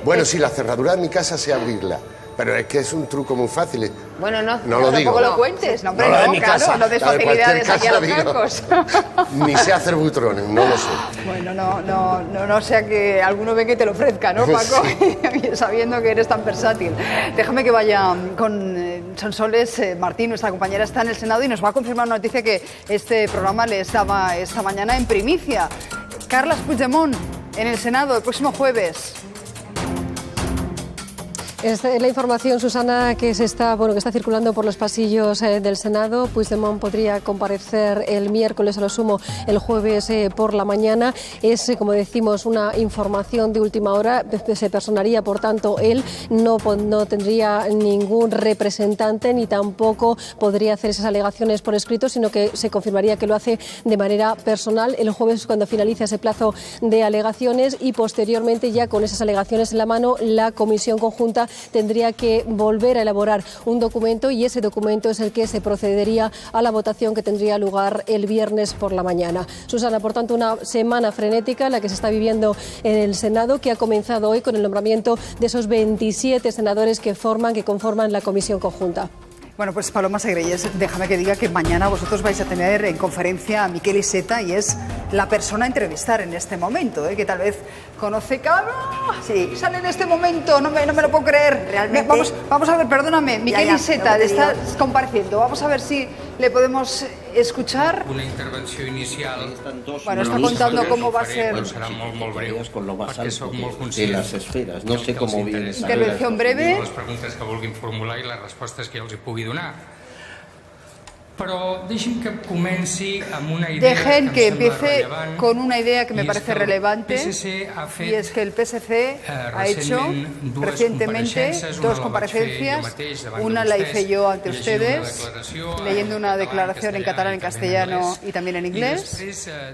Bueno, sí, la cerradura de mi casa sé abrirla, Pero es que es un truco muy fácil. Bueno, no lo digo. Tampoco lo cuentes, no, hombre, No, la de no, mi claro, casa, no des la de cualquier facilidades aquí a casa, los digo. francos. Ni sé hacer butrones, no lo sé. Bueno, no sea que alguno venga y te lo ofrezca, ¿no, Paco? Sí. Sabiendo que eres tan versátil. Déjame que vaya con Sonsoles. Martín, nuestra compañera, está en el Senado y nos va a confirmar una noticia que este programa les daba esta mañana en primicia. Carles Puigdemont en el Senado el próximo jueves. Es la información, Susana, que está circulando por los pasillos del Senado. Puigdemont podría comparecer el miércoles, a lo sumo el jueves por la mañana. Es, como decimos, una información de última hora. Se personaría, por tanto, él no tendría ningún representante ni tampoco podría hacer esas alegaciones por escrito, sino que se confirmaría que lo hace de manera personal el jueves, cuando finalice ese plazo de alegaciones, y posteriormente, ya con esas alegaciones en la mano, la comisión conjunta tendría que volver a elaborar un documento, y ese documento es el que se procedería a la votación que tendría lugar el viernes por la mañana. Susana, por tanto, una semana frenética la que se está viviendo en el Senado, que ha comenzado hoy con el nombramiento de esos 27 senadores que conforman la comisión conjunta. Bueno, pues Paloma Segreyes, déjame que diga que mañana vosotros vais a tener en conferencia a Miquel Iceta, y es la persona a entrevistar en este momento, que tal vez conoce sí, sale en este momento, no me lo puedo creer. Realmente. Vamos a ver, perdóname, Miquel Iceta está compareciendo, vamos a ver si le podemos escuchar. Una intervenció inicial. Bueno, está contando cómo va a ser. Serà molt breu, con lo más perquè soc molt de conscient las esferas. No sé que cómo els viene. interessa Intervención breve. les preguntes que vulguin formular i les respostes que jo els hi pugui donar. Però deixin que comenci amb una idea Dejen que em sembla empiece rellevant, con una idea que me y es parece que el relevante, PSC ha fet, y es que el PSC ha hecho recientemente dos comparecencias. Una la hice yo ante ustedes, leyendo una declaración en catalán, en castellano y también en inglés.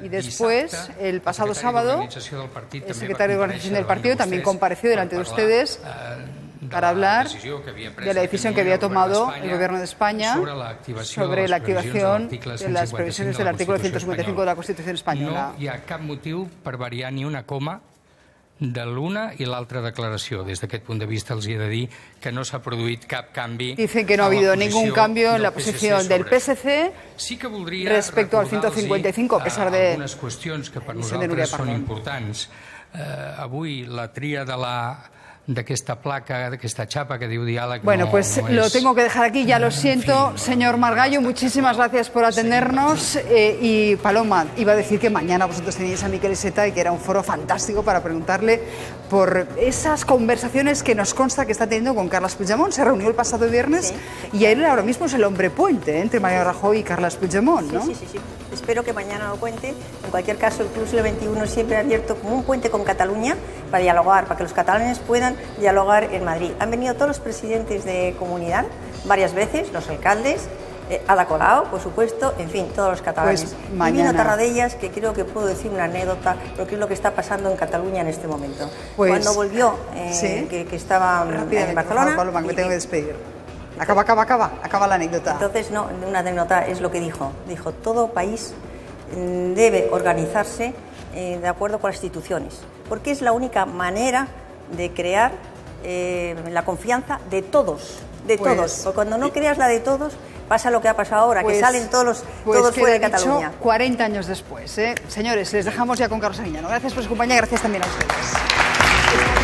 Y después, el pasado sábado, el secretario de organización del partido también compareció delante de ustedes para hablar de la decisión que había tomado el Gobierno de España sobre la activación de las previsiones del artículo 155 de la Constitución española. No hi ha cap motiu per variar ni una coma de l'una i l'altra declaració. Des d'aquest punt de vista els he de dir que no s'ha produït cap canvi. Dicen que no ha habido ningún cambio en la posición del PSC respecto al 155, a pesar de algunes qüestions que per nosaltres són importants. Avui la tria d'aquesta placa, d'aquesta xapa que diu diàleg. Bueno, pues lo tengo que dejar aquí, ya lo siento. Señor Margallo, muchísimas gracias por atendernos. Y Paloma, iba a decir que mañana vosotros teníais a Miquel Iceta y que era un foro fantástico para preguntarle por esas conversaciones que nos consta que está teniendo con Carles Puigdemont. Se reunió el pasado viernes y él ahora mismo es el hombre puente entre Mariano Rajoy y Carles Puigdemont, ¿no? Sí. Espero que mañana lo cuente. En cualquier caso, el Club Siglo XXI siempre ha abierto como un puente con Cataluña para dialogar, para que los catalanes puedan dialogar en Madrid. Han venido todos los presidentes de comunidad varias veces, los alcaldes, Ada Colau, por supuesto, en fin, todos los catalanes. Pues mañana. Y vino Tarradellas, que creo que puedo decir una anécdota, pero que es lo que está pasando en Cataluña en este momento. Pues, cuando volvió, sí. que estaba en Barcelona. Por favor, Paloma, que me tengo que despedir. Acaba la anécdota. Entonces, no, una anécdota es lo que dijo. Dijo, todo país debe organizarse de acuerdo con las instituciones, porque es la única manera de crear la confianza de todos, Porque cuando no creas la de todos, pasa lo que ha pasado ahora, que salen todos fuera de Cataluña. 40 años después. Señores, les dejamos ya con Carlos Arguiñano. Gracias por su compañía y gracias también a ustedes.